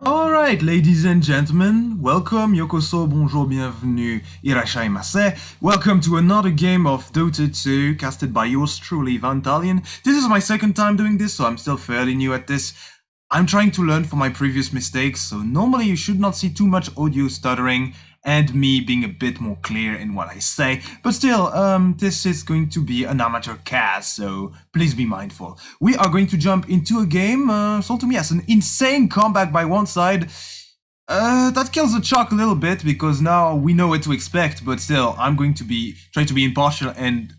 Alright, ladies and gentlemen, welcome, yokoso, bonjour, bienvenue, irashaimase. Welcome to another game of Dota 2, casted by yours truly, Vantalion. This is my second time doing this, so I'm still fairly new at this. I'm trying to learn from my previous mistakes, so normally you should not see too much audio stuttering and me being a bit more clear in what I say, but still, this is going to be an amateur cast, so please be mindful. We are going to jump into a game, sold to me as an insane comeback by one side. That kills the chalk a little bit, because now we know what to expect, but still, I'm going to try to be impartial and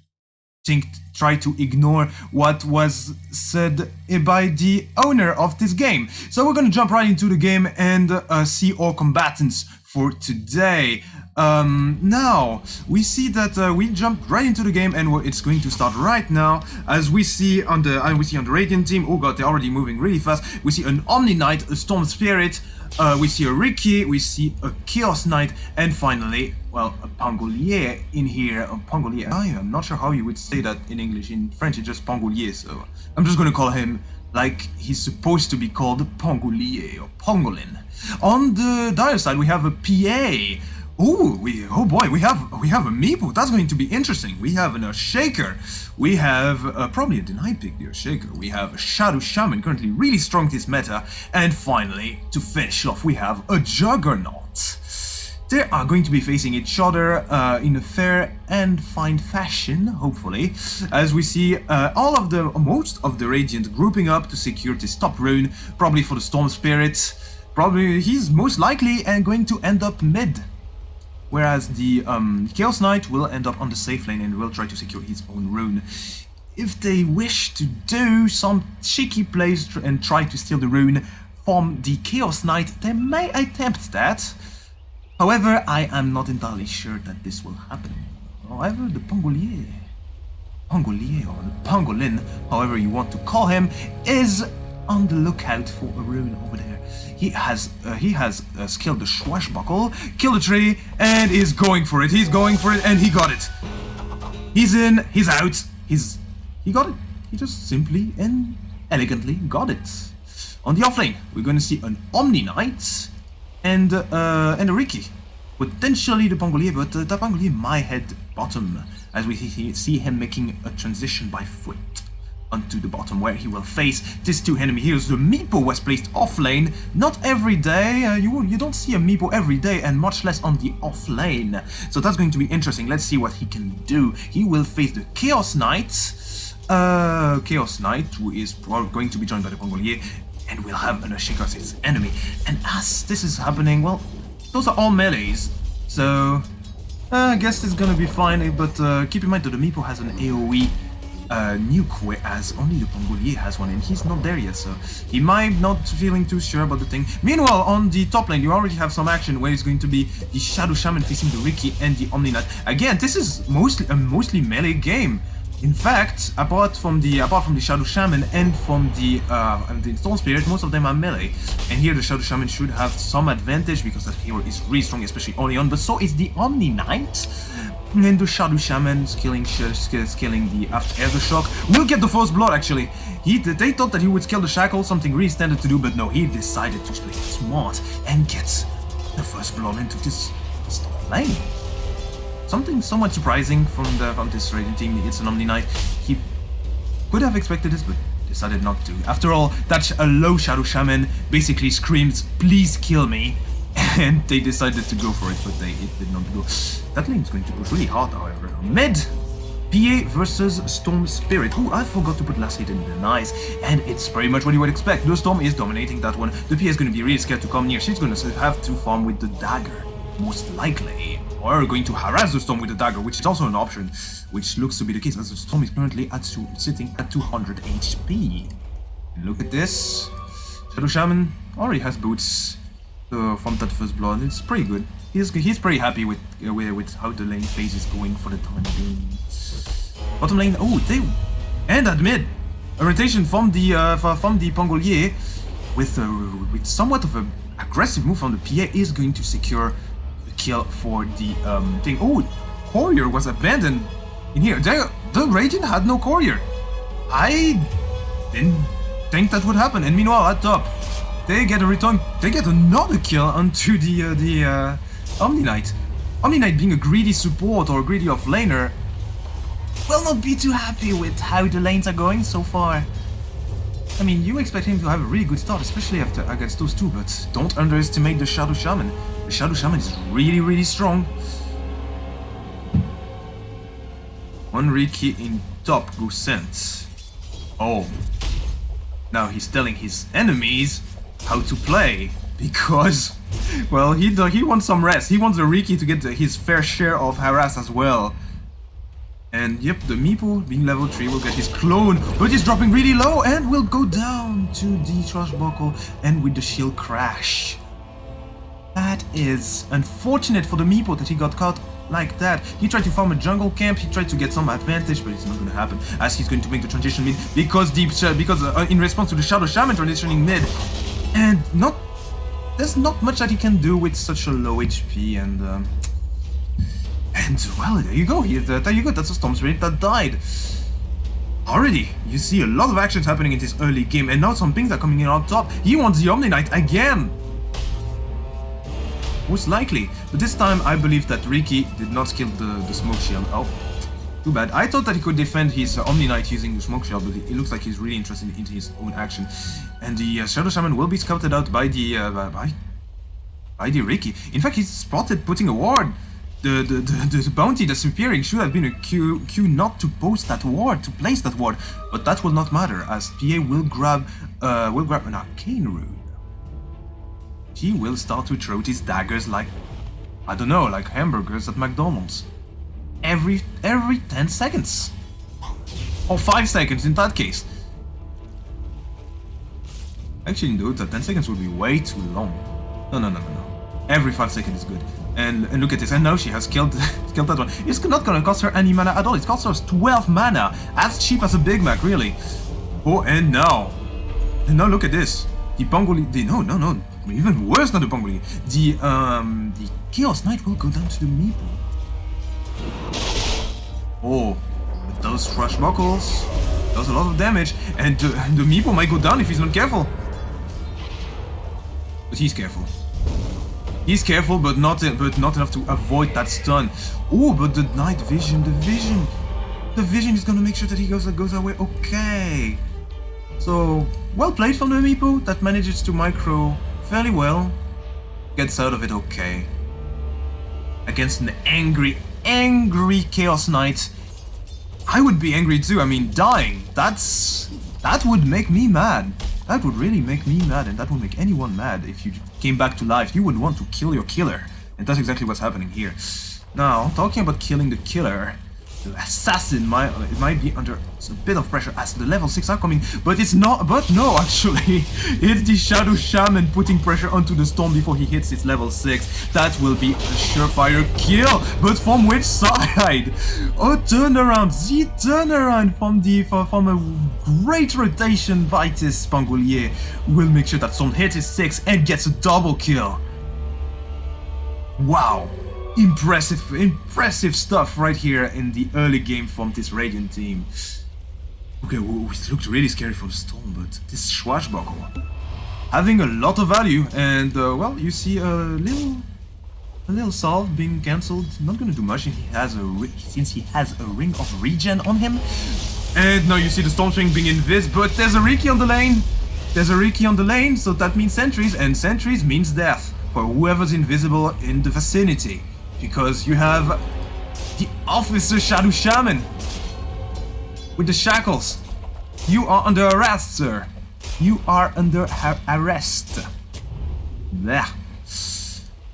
try to ignore what was said by the owner of this game. So we're gonna jump right into the game and see our combatants for today. Now we see that we jumped right into the game, and it's going to start right now. As we see on the Radiant team, oh god, they're already moving really fast. We see an Omni Knight, a Storm Spirit. We see a Riki, we see a Chaos Knight, and finally, well, a Pangolier in here. A Pangolier. I am not sure how you would say that in English. In French, it's just Pangolier, so I'm just gonna call him like he's supposed to be called Pangolier or Pangolin. On the dire side, we have a PA. Oh boy, we have a meepo. That's going to be interesting. We have a shaker. We have probably a denied pick here, shaker. We have a shadow shaman, currently really strong this meta. And finally, to finish off, we have a juggernaut. They are going to be facing each other in a fair and fine fashion, hopefully, as we see most of the Radiant grouping up to secure this top rune, probably for the Storm Spirit. Probably he's most likely going to end up mid. Whereas the Chaos Knight will end up on the safe lane and will try to secure his own rune. If they wish to do some cheeky plays and try to steal the rune from the Chaos Knight, they may attempt that. However, I am not entirely sure that this will happen. However, the Pangolier or the Pangolin, however you want to call him, is on the lookout for a rune over there. He has skilled the swashbuckle, killed the tree, and is going for it. He's going for it, and he got it. He's in, he's out, he got it. He just simply and elegantly got it. On the offlane, we're going to see an Omni Knight and a Riki. Potentially the Pangolier, but the Pangolier might head bottom, as we see him making a transition by foot onto the bottom, where he will face these two enemy heroes. The meepo was placed off lane. Not every day, you don't see a meepo every day, and much less on the off lane. So that's going to be interesting. Let's see what he can do. He will face the Chaos Knight. Who is going to be joined by the Pangolier, and will have an Ashika as his enemy. And as this is happening, well, those are all melees, so I guess it's gonna be fine. But keep in mind that the meepo has an AoE nuke, whereas only the Pangolier has one, and he's not there yet, so he might not feeling too sure about the thing. Meanwhile, on the top lane, you already have some action where it's going to be the Shadow Shaman facing the Riki and the Omni Knight. Again, this is mostly melee game. In fact, apart from the Shadow Shaman and from the Storm Spirit, most of them are melee. And here the Shadow Shaman should have some advantage because that hero is really strong, especially early on. But so is the Omni Knight. And the Shadow Shaman scaling the Aftershock will get the first blood. Actually, they thought that he would scale the shackle, something really standard to do, but no, he decided to play smart and gets the first blood into this top lane. Something somewhat surprising from this Radiant team. It's an Omni Knight. He could have expected this, but decided not to. After all, that a low Shadow Shaman basically screams, "Please kill me," and they decided to go for it, but it did not go. That lane is going to push really hard, however. Mid, PA versus Storm Spirit. Oh, I forgot to put last hit in the nice, and it's pretty much what you would expect. The Storm is dominating that one. The PA is going to be really scared to come near. She's going to have to farm with the dagger, most likely, or going to harass the Storm with the dagger, which is also an option, which looks to be the case, as the Storm is currently sitting at 200 HP. Look at this. Shadow Shaman already has boots from that first blood. It's pretty good. He's pretty happy with how the lane phase is going for the time being. Bottom lane, and at mid, a rotation from the Pangolier with somewhat of an aggressive move from the PA is going to secure the kill for the thing. Oh, courier was abandoned in here. The Radiant had no courier. I didn't think that would happen. And meanwhile, at top, they get a return. They get another kill onto the Omni Knight. Omni Knight, being a greedy support or a greedy offlaner, will not be too happy with how the lanes are going so far. I mean, you expect him to have a really good start, especially after against those two, but don't underestimate the Shadow Shaman. The Shadow Shaman is really, really strong. One riki in top goes sent. Oh. Now he's telling his enemies how to play, because, well, he wants some rest. He wants the riki to get his fair share of harass as well. And yep, the meepo, being level 3, will get his clone, but he's dropping really low and will go down to the Swashbuckle and with the shield crash. That is unfortunate for the meepo that he got caught like that. He tried to farm a jungle camp, he tried to get some advantage, but it's not going to happen as he's going to make the transition mid because in response to the Shadow Shaman transitioning mid, and there's not much that he can do with such a low HP, and well, there you go. There you go. That's a Storm Spirit that died. Already, you see a lot of actions happening in this early game, and now some pings are coming in on top. He wants the Omni Knight again. Most likely, but this time I believe that Riki did not kill the smoke shield. Oh, too bad. I thought that he could defend his Omni Knight using the smoke shield, but it looks like he's really interested in his own action. And the Shadow Shaman will be scouted out by the Riki. In fact, he's spotted putting a ward. The bounty that's appearing should have been a Q not to post that ward, to place that ward, but that will not matter as PA will grab an arcane rune. He will start to throw his daggers like, I don't know, like hamburgers at McDonald's. Every 10 seconds. Or 5 seconds in that case. Actually, no, that 10 seconds would be way too long. No. Every 5 seconds is good. And look at this, and now she has killed that one. It's not gonna cost her any mana at all. It costs her 12 mana. As cheap as a Big Mac, really. Oh, and now look at this. The Pangoli, no, even worse than the Pangoli. The Chaos Knight will go down to the meepo. Oh, with those Swashbuckles does a lot of damage, and the meepo might go down if he's not careful. But he's careful. He's careful, but not enough to avoid that stun. Oh, but the night vision, the vision is gonna make sure that he goes away. Okay. So well played from the meepo that manages to micro fairly well. Gets out of it okay. Against an angry Chaos Knight. I would be angry too. I mean, dying. That would make me mad. That would really make me mad, and that would make anyone mad. If you came back to life, you would want to kill your killer. And that's exactly what's happening here. Now, talking about killing the killer, the assassin might be under a bit of pressure as the level 6 are coming, but it's not, but no, actually, it's the Shadow Shaman putting pressure onto the Storm before he hits its level 6. That will be a surefire kill, but from which side? A turnaround, the turnaround from a great rotation by this Pangolier will make sure that Storm hits his 6 and gets a double kill. Wow. Impressive stuff right here in the early game from this Radiant team. Okay, it looked really scary for the Storm, but this Swashbuckle having a lot of value, and well, you see a little salve being cancelled. Not gonna do much since he has a ring of regen on him. And now you see the Storm Swing being invis, but there's a Riki on the lane. So that means sentries, and sentries means death for whoever's invisible in the vicinity. Because you have the Officer Shadow Shaman with the shackles. You are under arrest, sir. You are under arrest. There.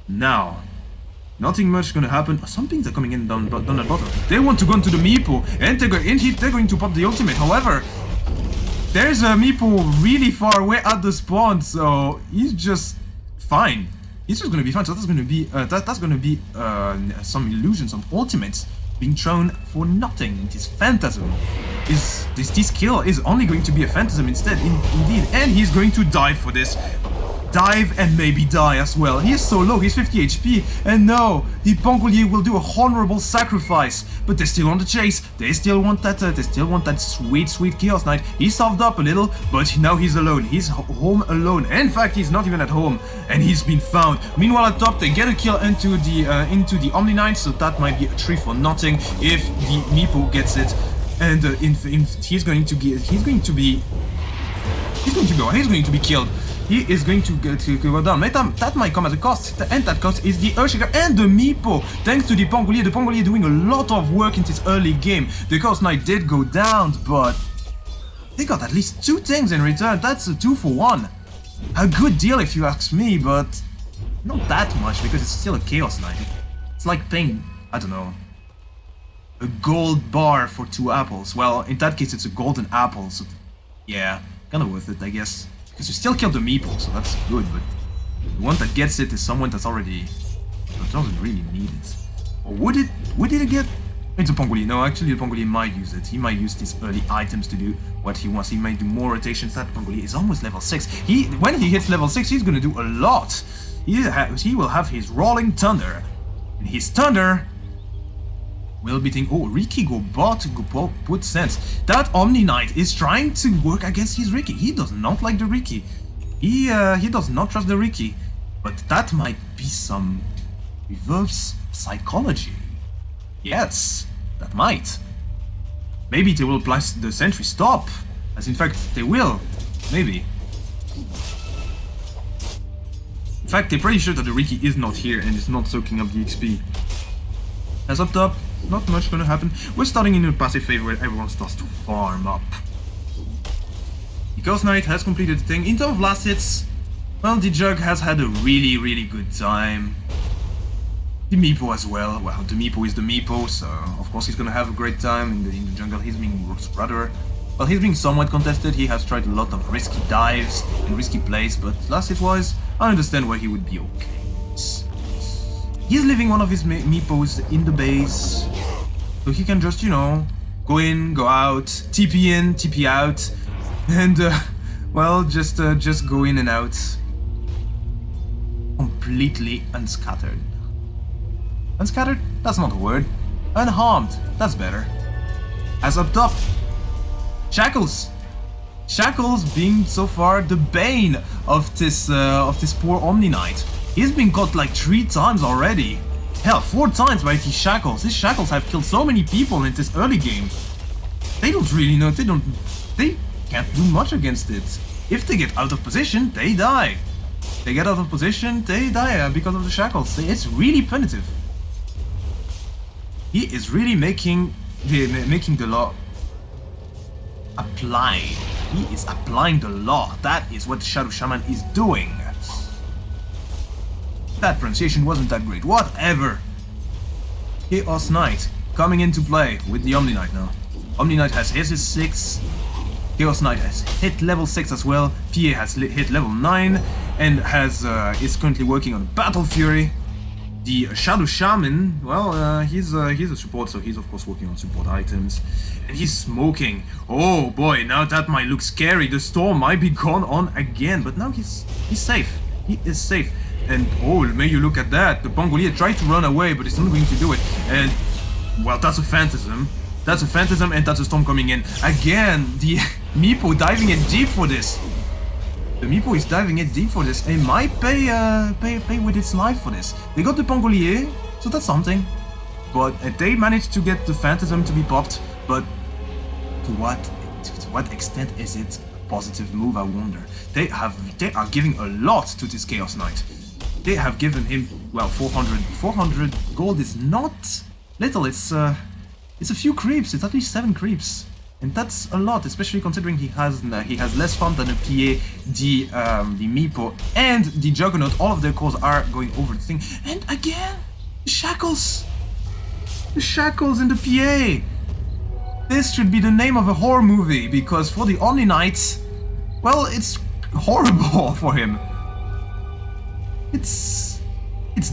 Now, nothing much gonna happen. Some things are coming in down at bottom. They want to go into the meepo, and they're going to pop the ultimate. However, there's a meepo really far away at the spawn, so he's just fine. It's just gonna be fun. So that's gonna be some illusions, some ultimates being thrown for nothing. This phantasm this kill is only going to be a phantasm instead, indeed, and he's going to die for this. dive and maybe die as well. He is so low, he's 50 HP, and no, the Pangolier will do a honorable sacrifice. But they're still on the chase. They still want that sweet Chaos Knight. He softened up a little, but now he's alone. He's home alone. In fact, he's not even at home, and he's been found. Meanwhile, at top, they get a kill into the Omni Knight, so that might be a 3 for nothing if the meepo gets it. And he's going to be killed. He is going to go down. That might come at a cost, and that cost is the Earthshaker and the meepo. Thanks to the Pangolier doing a lot of work in this early game. The Chaos Knight did go down, but they got at least 2 things in return. That's a 2 for 1. A good deal if you ask me, but not that much because it's still a Chaos Knight. It's like paying, I don't know, a gold bar for 2 apples. Well, in that case it's a golden apple, so yeah, kind of worth it, I guess. Because you still killed the meepo, so that's good, but the one that gets it is someone that doesn't really need it. Or would it get? It's a Pangolier. No, actually the Pangolier might use it. He might use these early items to do what he wants. He might do more rotations. That Pangolier is almost level 6. When he hits level 6, he's gonna do a lot. He will have his Rolling Thunder. And his Thunder will be thinking, oh, Riki go put sense. That Omni Knight is trying to work against his Riki. He does not like the Riki. He does not trust the Riki. But that might be some reverse psychology. Yes, that might. Maybe they will apply the sentry stop. As in fact, they will. Maybe. In fact, they're pretty sure that the Riki is not here and is not soaking up the XP. As up top, not much gonna happen. We're starting in a passive phase where everyone starts to farm up. The Chaos Knight has completed the thing. In terms of last hits, well, the Jug has had a really good time. The meepo as well. Well, the meepo is the meepo, so of course he's gonna have a great time in the jungle. He's being rather, well, he's being somewhat contested. He has tried a lot of risky dives and risky plays, but last hit wise, I understand why he would be okay. He's leaving one of his meepos in the base, so he can just, you know, go in, go out, TP in, TP out, and well, just go in and out, completely unscattered. Unscattered? That's not a word. Unharmed. That's better. As up top, Shackles. Shackles being so far the bane of this poor Omni Knight. He's been caught like 3 times already. Hell, 4 times by these Shackles. These Shackles have killed so many people in this early game. They don't really know. They can't do much against it. If they get out of position, they die. They get out of position, they die because of the Shackles. It's really punitive. He is really making the law apply. He is applying the law. That is what the Shadow Shaman is doing. That pronunciation wasn't that great. Whatever. Chaos Knight coming into play with the Omni Knight now. Omni Knight has hit his 6. Chaos Knight has hit level 6 as well. PA has hit level 9 and is currently working on Battle Fury. The Shadow Shaman, well, he's a support, so he's of course working on support items. And he's smoking. Oh boy, now that might look scary. The storm might be gone on again, but now he's safe. He is safe. And oh, may you look at that. The Pangolier tried to run away, but it's not going to do it. And well, that's a phantasm. That's a phantasm, and that's a storm coming in. Again, the meepo diving in deep for this. The meepo is diving in deep for this. It might pay with its life for this. They got the Pangolier, so that's something. But they managed to get the phantasm to be popped. But to what extent is it a positive move? I wonder. They are giving a lot to this Chaos Knight. They have given him, well, 400. 400 gold is not little. It's a few creeps. It's at least 7 creeps, and that's a lot, especially considering he has less farm than a PA, the meepo, and the Juggernaut. All of their cores are going over the thing, and again, the Shackles in the PA. This should be the name of a horror movie, because for the Omni Knight, well, it's horrible for him. It's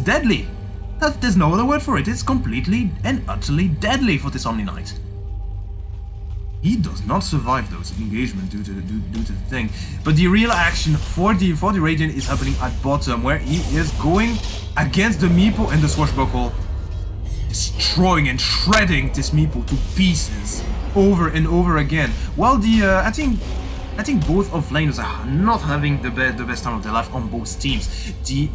deadly. There's no other word for it. It's completely and utterly deadly for this Omni Knight. he does not survive those engagement due to the thing. But the real action for the Radiant is happening at bottom, where he is going against the meepo and the swashbuckle, destroying and shredding this meepo to pieces over and over again. While the I think both offlaners are not having the best time of their life on both teams. The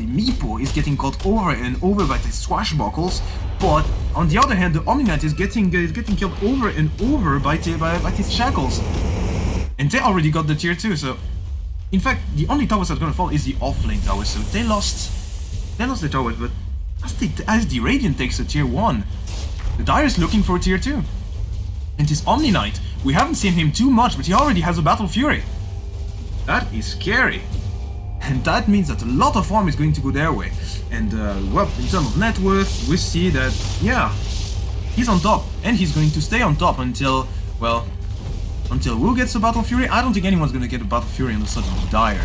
meepo is getting caught over and over by the swashbuckles, but on the other hand, the Omni Knight is getting killed over and over by these shackles. And they already got the tier 2, so in fact the only towers that's gonna fall is the offlane towers, so they lost the towers, but as the Radiant takes a tier 1, the Dire is looking for a tier 2. And this Omni Knight, we haven't seen him too much, but he already has a Battle Fury. That is scary. And that means that a lot of farm is going to go their way. And, well, in terms of net worth, we see that, yeah, he's on top. And he's going to stay on top until, well, until Wu gets a Battle Fury. I don't think anyone's going to get a Battle Fury on the side of Dire.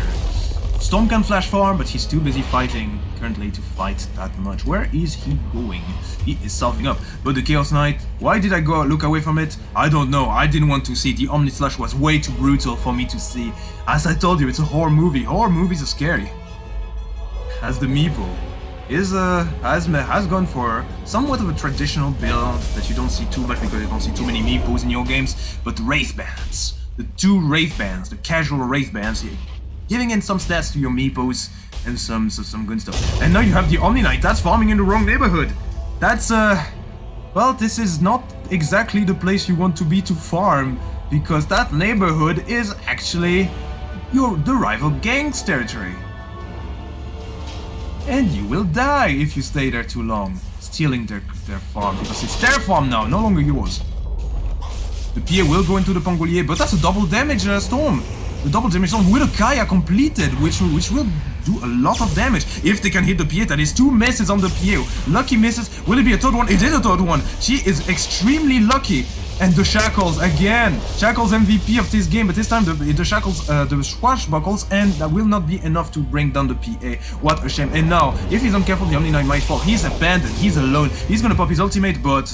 Storm can flash farm, but he's too busy fighting currently to fight that much. Where is he going? He is selfing up. But the Chaos Knight, why did I go look away from it? I don't know. I didn't want to see. The Omni Slash was way too brutal for me to see. As I told you, it's a horror movie. Horror movies are scary. As the meepo has gone for somewhat of a traditional build that you don't see too much because you don't see too many meepos in your games. But Wraith Bands, the 2 Wraith Bands, the casual Wraith Bands, giving in some stats to your meepos and some good stuff. And now you have the Omni Knight that's farming in the wrong neighborhood. That's well, this is not exactly the place you want to be to farm, because that neighborhood is actually the rival gang's territory. And you will die if you stay there too long, stealing their farm, because it's their farm now, no longer yours. The PA will go into the Pangolier, but that's a double damage storm. The double damage storm with a Kaya completed, which will do a lot of damage if they can hit the PA. That is 2 misses on the PA. Lucky misses. Will it be a third one? It is a third one. She is extremely lucky. And the Shackles again. Shackles MVP of this game, but this time the Shackles, the swashbuckles, and that will not be enough to bring down the PA. What a shame. And now, if he's uncareful, the Omni Knight might fall. He's abandoned. He's alone. He's gonna pop his ultimate, but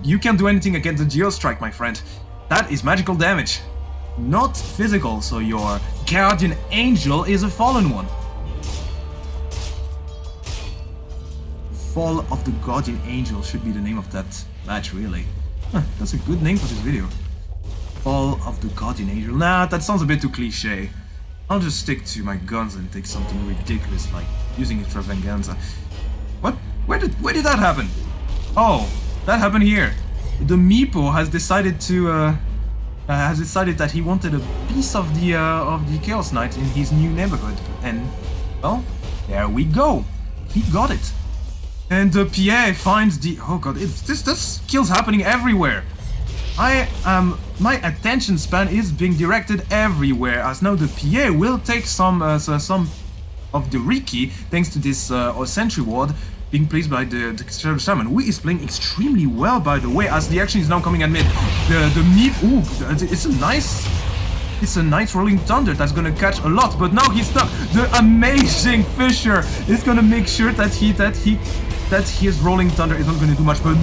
you can't do anything against the Geostrike, my friend. That is magical damage, not physical, so your Guardian Angel is a fallen one. Fall of the Guardian Angel should be the name of that match, really. Huh, that's a good name for this video. Fall of the Guardian Angel. Nah, that sounds a bit too cliche. I'll just stick to my guns and take something ridiculous like using Extravaganza. What? Where did that happen? Oh, that happened here. The meepo has decided to that he wanted a piece of the Chaos Knight in his new neighborhood, and well, there we go. He got it. And the PA finds the... Oh god, this kills happening everywhere. My attention span is being directed everywhere, as now the PA will take some of the riki, thanks to this sentry ward being placed by the Shaman, who is playing extremely well, by the way, as the action is now coming at mid. The meat... Ooh, it's a nice Rolling Thunder that's gonna catch a lot, but now he's stuck. The amazing Fisher is gonna make sure that his Rolling Thunder is not gonna do much, but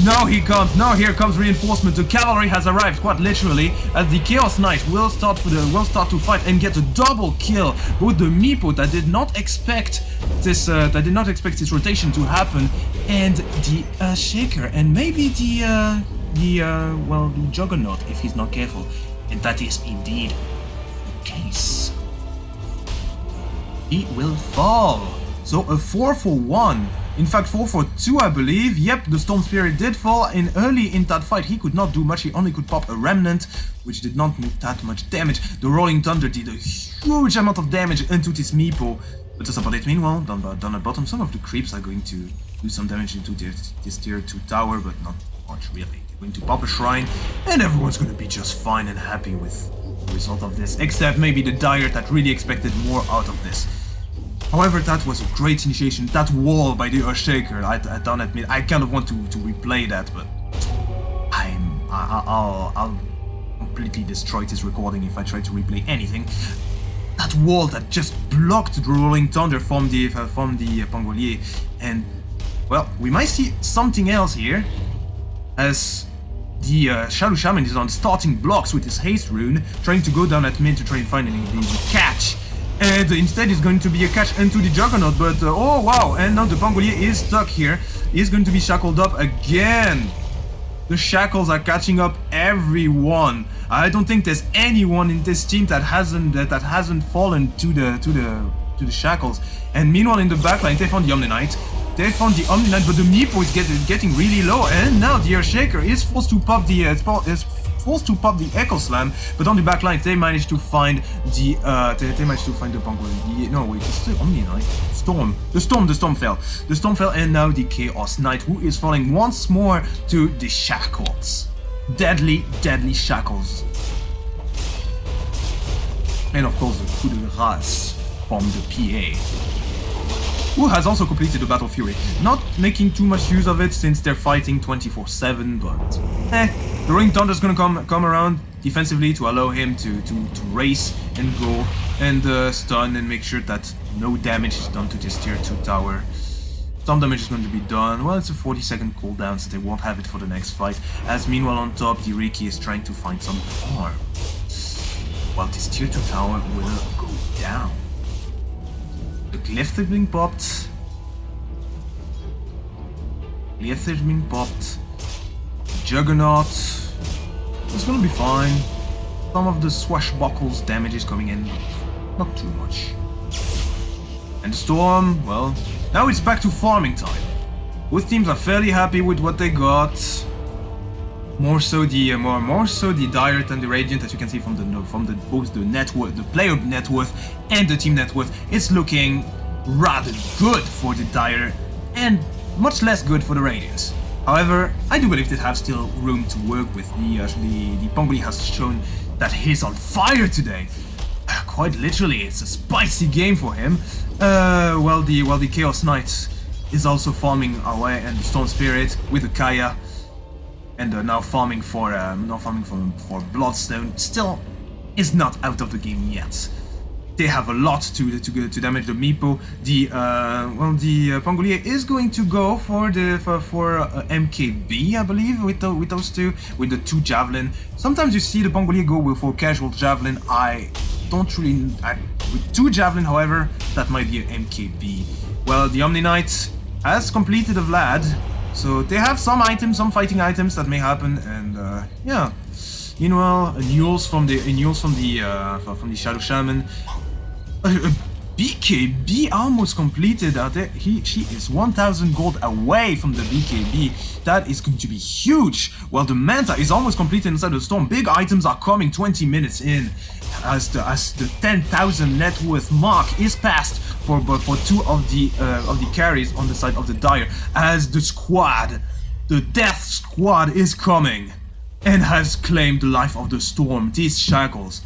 no, he can't. Now here comes reinforcement. The cavalry has arrived, quite literally, as the Chaos Knight will start to fight and get a double kill. Both the meepo that did not expect this rotation to happen, and the Shaker, and maybe the Juggernaut if he's not careful. And that is indeed the case. He will fall. So a 4 for 1. In fact, 4 for 2, I believe. Yep, the Storm Spirit did fall early in that fight. He could not do much. He only could pop a Remnant, which did not do that much damage. The Rolling Thunder did a huge amount of damage into this meepo. But that's about it. Meanwhile, down at bottom, some of the creeps are going to do some damage into this tier 2 tower, but not much really. They're going to pop a shrine, and everyone's going to be just fine and happy with the result of this, except maybe the Dire that really expected more out of this. However, that was a great initiation. That wall by the Earthshaker, I don't admit, I kind of want to replay that, but I'll completely destroy this recording if I try to replay anything. That wall that just blocked the Rolling Thunder from the Pangolier, and well, we might see something else here, as the Shadow Shaman is on starting blocks with his haste rune, trying to go down at mid to try and find the catch. And instead it's going to be a catch into the Juggernaut, but oh wow, and now the Pangolier is stuck here. He's going to be shackled up again. The shackles are catching up everyone. I don't think there's anyone in this team that hasn't fallen to the shackles. And meanwhile in the backline they found the Omni Knight. They found the Omni Knight, but the meepo is getting really low, and now the Earthshaker is forced to pop the Echo Slam, but on the back line they managed to find the Pangolier. No wait, it's the Omni Knight. The storm fell. The storm fell, and now the Chaos Knight, who is falling once more to the shackles. Deadly shackles. And of course the coup de grâce from the PA, who has also completed the Battle Fury. Not making too much use of it since they're fighting 24/7, but the Ring Thunder is gonna come around defensively to allow him to race and go and stun and make sure that no damage is done to this tier 2 tower. Some damage is going to be done. Well, it's a 40-second cooldown, so they won't have it for the next fight. As meanwhile on top, the Riki is trying to find some farm, while this tier 2 tower will go down. The Glyph is being popped. Juggernaut is gonna be fine. Some of the swashbuckles damage is coming in, but not too much. And the Storm, well, now it's back to farming time. Both teams are fairly happy with what they got. More so the Direct and the Radiant, as you can see from both the net worth, the player net worth and the team net worth. It's looking rather good for the Dire and much less good for the Radiant. However, I do believe they have still room to work with. The Pangolier has shown that he's on fire today. Quite literally, it's a spicy game for him. While the Chaos Knight is also farming away, and the Storm Spirit with the Kaya. And now farming for Bloodstone still is not out of the game yet. They have a lot to damage the meepo. The Pangolier is going to go for MKB, I believe, with those two, with the 2 javelin. Sometimes you see the Pangolier go for casual javelin. With 2 javelin, however, that might be an MKB. Well, the Omni Knight has completed a Vlad. So they have some items, some fighting items that may happen, and yeah. Meanwhile, Nules from the Shadow Shaman. BKB almost completed. She is 1,000 gold away from the BKB. That is going to be huge. Well, the Manta is almost completed inside the Storm. Big items are coming 20 minutes in, as the 10,000 net worth mark is passed for 2 of the carries on the side of the Dire, as the Death Squad is coming and has claimed the life of the Storm. These shackles,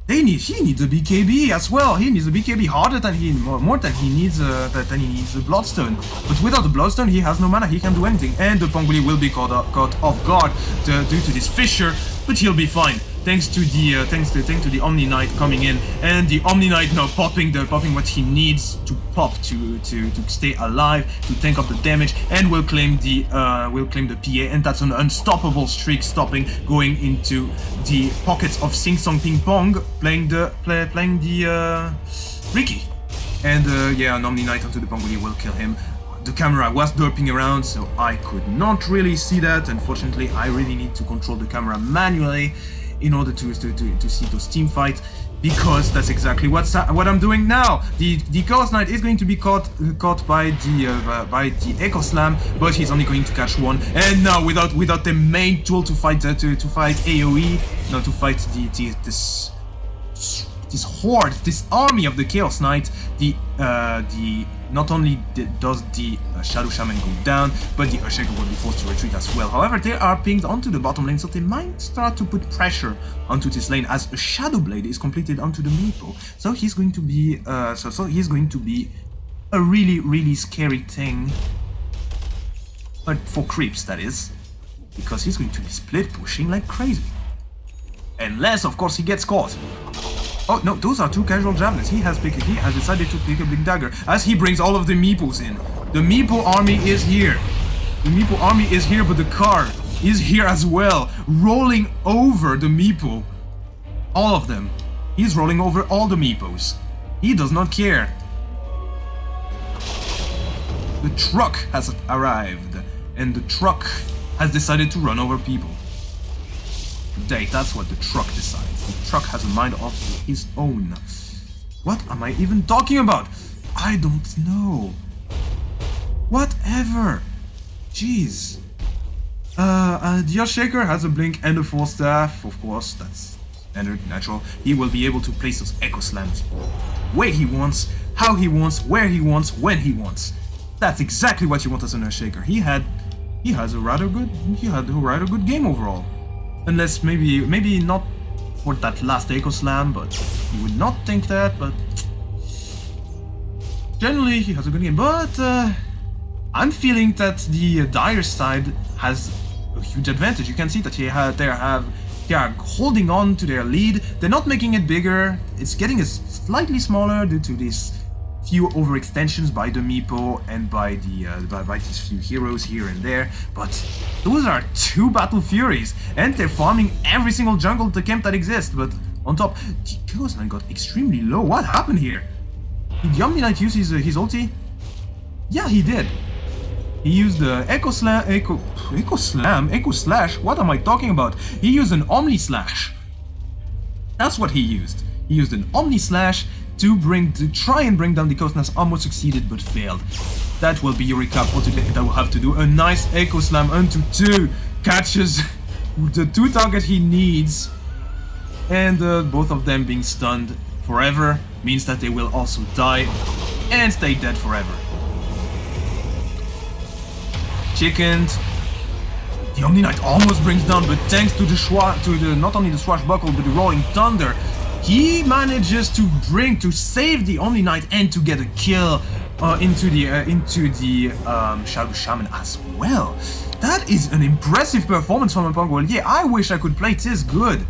he needs a BKB as well. He needs a BKB harder than more than he needs the Bloodstone. But without the Bloodstone, he has no mana. He can't do anything, and the Pangolier will be caught off guard due to this fissure. But he'll be fine, thanks to the Omni Knight coming in, and the Omni Knight now popping what he needs to pop to stay alive, to tank up the damage, and will claim the PA, and that's an unstoppable streak stopping, going into the pockets of Sing Song Ping Pong, playing the Riki, and yeah, an Omni Knight onto the Pangolier will kill him. The camera was derping around, so I could not really see that. Unfortunately, I really need to control the camera manually in order to see those team fights, because that's exactly what I'm doing now. The Chaos Knight is going to be caught by the Echo Slam, but he's only going to catch one. And now, without the main tool to fight AOE, no, to fight this horde, this army of the Chaos Knight, not only does the Shadow Shaman go down, but the Earthshaker will be forced to retreat as well. However, they are pinged onto the bottom lane, so they might start to put pressure onto this lane, as a Shadow Blade is completed onto the meepo. So he's going to be a really scary thing, but for creeps, that is, because he's going to be split pushing like crazy, unless of course he gets caught. Oh no, those are 2 casual javelins. He has decided to pick a big dagger as he brings all of the meepos in. The meepo army is here. The meepo army is here, but the car is here as well, rolling over the meepo. All of them. He's rolling over all the meepos. He does not care. The truck has arrived, and the truck has decided to run over people. Today, that's what the truck decides. The truck has a mind of his own. What am I even talking about? I don't know. Whatever. Jeez. The Earthshaker has a blink and a full staff. Of course, that's standard, natural. He will be able to place those echo slams where he wants, how he wants, where he wants, when he wants. That's exactly what you want as an Earthshaker. He had a rather good game overall. Unless maybe not for that last echo slam, but you would not think that, but generally he has a good game. But I'm feeling that the Dire side has a huge advantage. You can see that they are holding on to their lead. They're not making it bigger. It's getting slightly smaller due to these few overextensions by the meepo and by these few heroes here and there. But those are 2 Battle Furies, and they're farming every single jungle camp that exists. But on top, the Chaos Knight got extremely low. What happened here? Did Omni Knight use his ulti? Yeah, he did. He used the Echo Slash. What am I talking about? He used an Omni Slash. That's what he used. He used an Omni Slash to try and bring down the Chaos Knight. Almost succeeded but failed. That will be your recap for today. That will have to do a nice Echo Slam onto 2 catches the 2 target he needs, and both of them being stunned forever means that they will also die and stay dead forever. Chickened. The Omni Knight almost brings down, but thanks to not only the swashbuckle but the Rolling Thunder, he manages to save the Omni Knight and to get a kill into the Shadow Shaman as well. That is an impressive performance from a Pangolier. I wish I could play this good.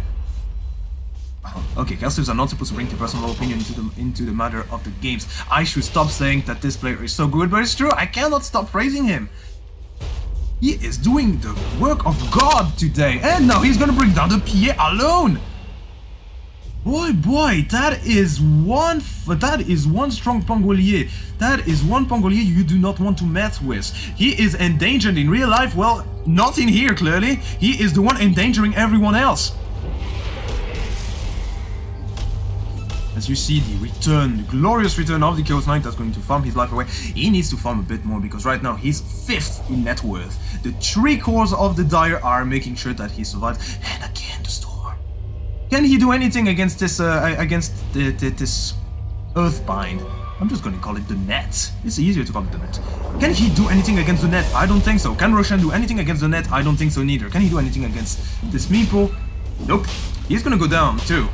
Okay, casters are not supposed to bring their personal opinion into the matter of the games. I should stop saying that this player is so good, but it's true. I cannot stop praising him. He is doing the work of God today, and now he's gonna bring down the PA alone. Boy, that is one strong Pangolier. That is one Pangolier you do not want to mess with. He is endangered in real life. Well, not in here, clearly. He is the one endangering everyone else. As you see, the glorious return of the Chaos Knight that's going to farm his life away. He needs to farm a bit more because right now he's 5th in net worth. The 3 cores of the Dire are making sure that he survives. And again, the Storm. Can he do anything against this this Earthbind? I'm just going to call it the net. It's easier to call it the net. Can he do anything against the net? I don't think so. Can Roshan do anything against the net? I don't think so neither. Can he do anything against this meepo? Nope. He's going to go down too.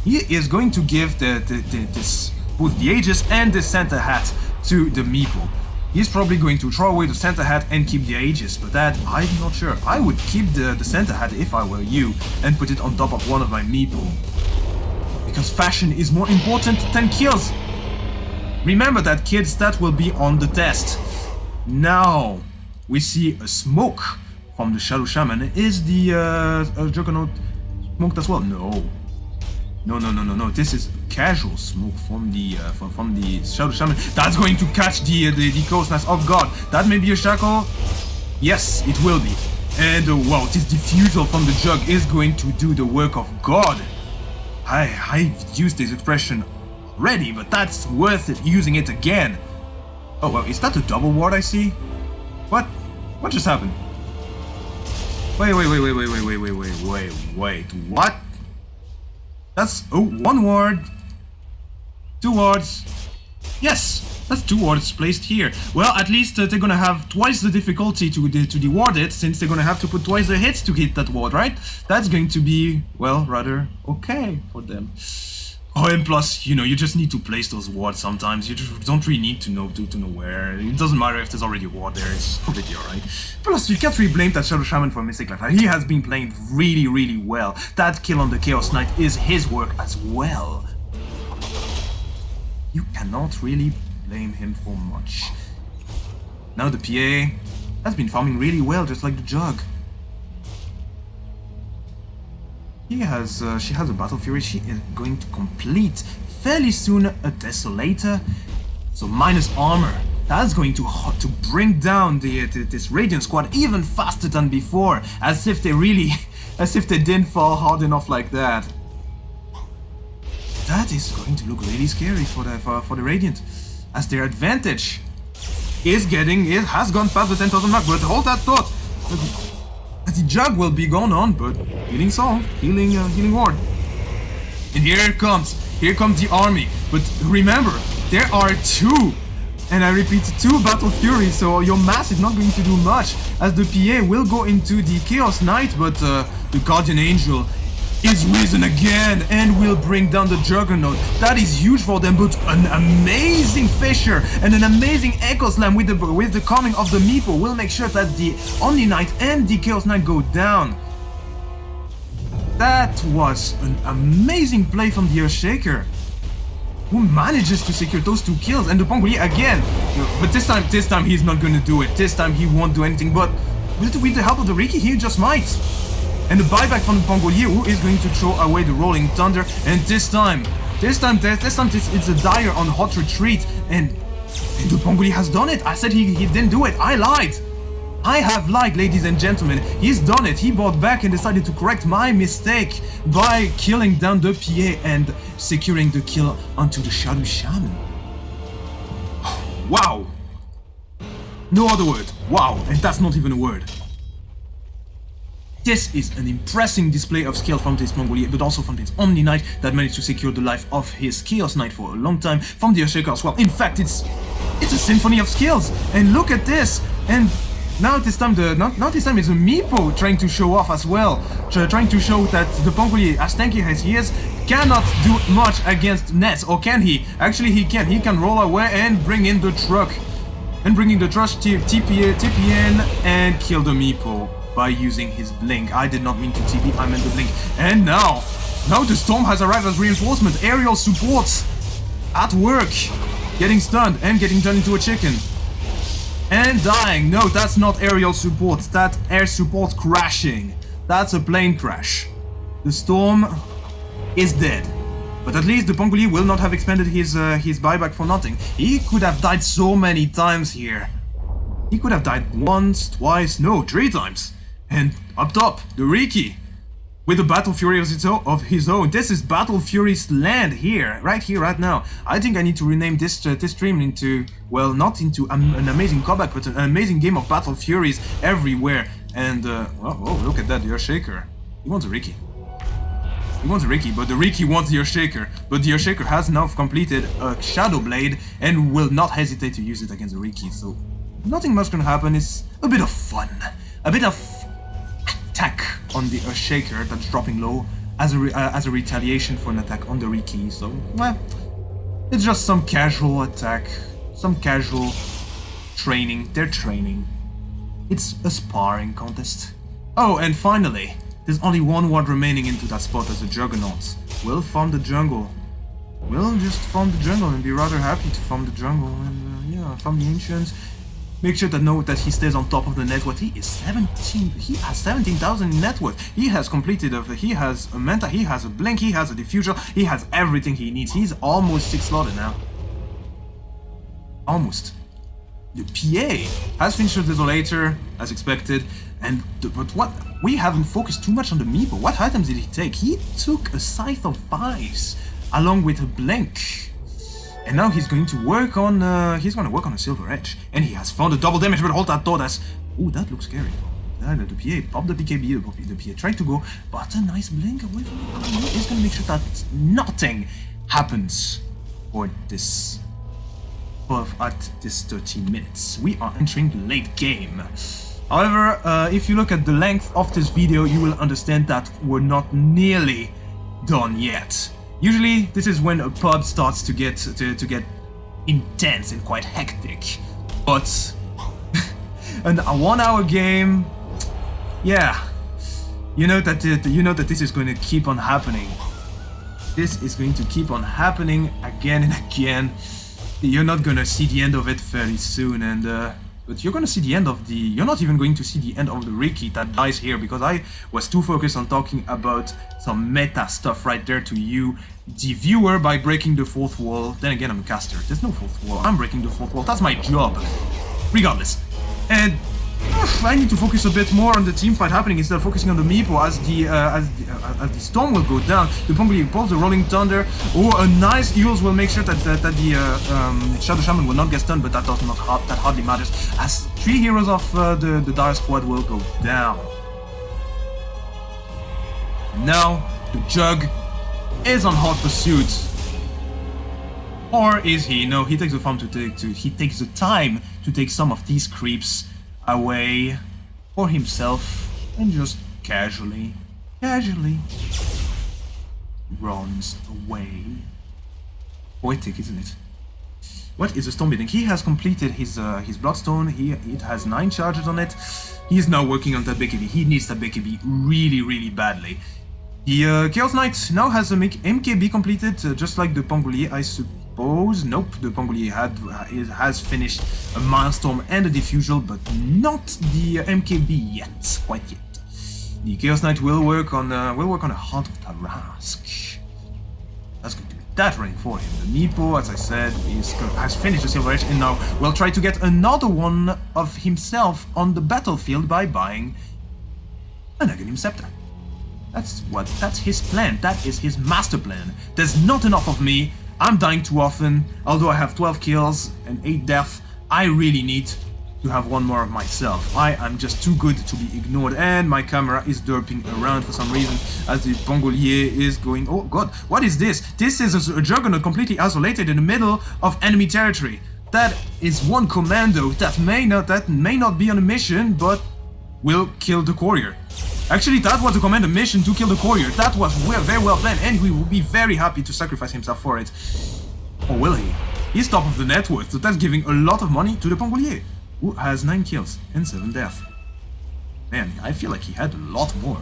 He is going to give both the Aegis and the Santa Hat to the meepo. He's probably going to throw away the Santa Hat and keep the Aegis, but that, I'm not sure. I would keep the Santa Hat if I were you and put it on top of one of my meepo. Because fashion is more important than kills. Remember that, kids, that will be on the test. Now, we see a smoke from the Shadow Shaman. Is the Juggernaut smoked as well? No. No. This is casual smoke from the Shadow Shaman. That's going to catch the closeness of God. That may be a shackle. Yes, it will be. And wow, this diffusal from the jug is going to do the work of God. I've used this expression already, but that's worth it using it again. Oh well, is that a double ward I see? What just happened? Wait, what? That's 1 ward, 2 wards. Yes, that's 2 wards placed here. Well, at least they're gonna have twice the difficulty to deward it, since they're gonna have to put twice the hits to hit that ward, right? That's going to be, well, rather okay for them. Oh, and plus, you know, you just need to place those wards sometimes. You just don't really need to know where. It doesn't matter if there's already a ward there, it's completely alright. Plus, you can't really blame that Shadow Shaman for a mistake like that. He has been playing really well. That kill on the Chaos Knight is his work as well. You cannot really blame him for much. Now the PA has been farming really well, just like the Jug. she has a Battle Fury. She is going to complete fairly soon a Desolator. So minus armor. That's going to bring down this Radiant squad even faster than before, as if they didn't fall hard enough like that. That is going to look really scary for the Radiant, as their advantage has gone past the 10,000 mark. But hold that thought. The jug will be gone on, but healing solved, healing ward. And here comes the army. But remember, there are two. And I repeat, 2 Battle Furies, so your mass is not going to do much, as the PA will go into the Chaos Knight, but the Guardian Angel is risen again and will bring down the Juggernaut. That is huge for them, but an amazing Fissure and an amazing Echo Slam with the coming of the Meepo will make sure that the Omni Knight and the Chaos Knight go down. That was an amazing play from the Earthshaker, who manages to secure those 2 kills, and the Pangolier again. But this time he's not gonna do it. This time he won't do anything, but with the help of the Riki, he just might. And the buyback from the Pangolier, who is going to throw away the Rolling Thunder, and this time it's a Dire on hot retreat, and the Pangolier has done it. I said he didn't do it. I lied. I have lied, ladies and gentlemen. He's done it. He bought back and decided to correct my mistake by killing down the PA and securing the kill onto the Shadow Shaman. Wow. No other word. Wow. And that's not even a word. This is an impressive display of skill from this Pangolier, but also from this Omni Knight that managed to secure the life of his Chaos Knight for a long time, from the Earthshaker as well. In fact, it's a symphony of skills. And look at this. And now this time it's a Meepo trying to show off as well, trying to show that the Pangolier, as tanky as he is, cannot do much against Nets. Or can he? Actually he can. He can roll away and bring in the truck. And bringing the truck TPN and kill the Meepo by using his blink. I did not mean to TP, I meant the blink. And now the Storm has arrived as reinforcement. Aerial supports at work, getting stunned and getting turned into a chicken. And dying. No, that's not aerial support. That's air support crashing. That's a plane crash. The Storm is dead. But at least the Pangolier will not have expended his buyback for nothing. He could have died so many times here. He could have died once, twice, no, 3 times. And up top, the Riki, with a Battle Fury of his own. This is Battle Fury's land here, right now. I think I need to rename this stream into, well, not into an amazing comeback, but an amazing game of Battle Furies everywhere. And, oh, look at that, the Earthshaker. He wants a Riki. He wants a Riki, but the Riki wants the Earthshaker. But the Earthshaker has now completed a Shadow Blade and will not hesitate to use it against the Riki. So nothing much gonna happen. It's a bit of fun, a bit of attack on the Earthshaker that's dropping low as a retaliation for an attack on the Riki. So, well, it's just some casual attack, some casual training. They're training. It's a sparring contest. Oh, and finally, there's only 1 ward remaining into that spot as a Juggernaut. Will farm the jungle. Will just farm the jungle and be rather happy to farm the jungle. And yeah, farm the Ancients. Make sure that he stays on top of the net worth. He is 17. He has 17,000 in net worth. He has completed. He has a Manta. He has a Blink. He has a Diffuser. He has everything he needs. He's almost 6 slotted now. Almost. The PA has finished the Desolator as expected, but what we haven't focused too much on the Meepo. What items did he take? He took a Scythe of Vibes along with a Blink. And now he's going to work on a Silver Edge, and he has found a double damage. But hold that thought, as ooh, that looks scary. The PA popped the PKB. The PA tried to go, but a nice Blink away from him is going to make sure that nothing happens for this. At this 13 minutes, we are entering the late game. However, if you look at the length of this video, you will understand that we're not nearly done yet. Usually, this is when a pub starts to get intense and quite hectic. But a 1 hour game, yeah, you know that this is going to keep on happening. This is going to keep on happening again and again. You're not gonna see the end of it very soon, and but you're gonna see the end of the... You're not even going to see the end of the riki that dies here, because I was too focused on talking about some meta stuff right there to you, the viewer, by breaking the fourth wall. Then again, I'm a caster. There's no fourth wall. I'm breaking the fourth wall. That's my job. Regardless. And I need to focus a bit more on the team fight happening instead of focusing on the meepo as the storm will go down. The Pongolier pulls the Rolling Thunder. Oh, a nice Eels will make sure that the Shadow Shaman will not get stunned, but that does not that hardly matters, as 3 heroes of the Dire Squad will go down. Now the Jug is on hot pursuit. Or is he? No, he takes the farm he takes the time to take some of these creeps away for himself and just casually runs away. Poetic, isn't it? What is the Storm Beating? He has completed his Bloodstone. It has 9 charges on it. He is now working on that BKB. He needs that BKB really badly. The Chaos Knight now has a MKB completed, just like the Pongolier, I suppose. Nope, the Pongolier has finished a Milestorm and a Diffusal, but not the MKB yet, quite yet. The Chaos Knight will work on a Heart of Tarask. That's going to be that running for him. The meepo, as I said, has finished the Silver Edge and now will try to get another one of himself on the battlefield by buying an Aghanim Scepter. That's his plan. That is his master plan. There's not enough of me. I'm dying too often. Although I have 12 kills and 8 deaths, I really need to have one more of myself. I am just too good to be ignored, and my camera is derping around for some reason as the Pongolier is going... Oh god, what is this? This is a Juggernaut completely isolated in the middle of enemy territory. That is one commando that may not be on a mission, but will kill the courier. Actually, that was a commander mission to kill the courier. That was very well planned, and we will be very happy to sacrifice himself for it. Or will he? He's top of the net worth, so that's giving a lot of money to the Pongolier, who has 9 kills and 7 deaths. Man, I feel like he had a lot more.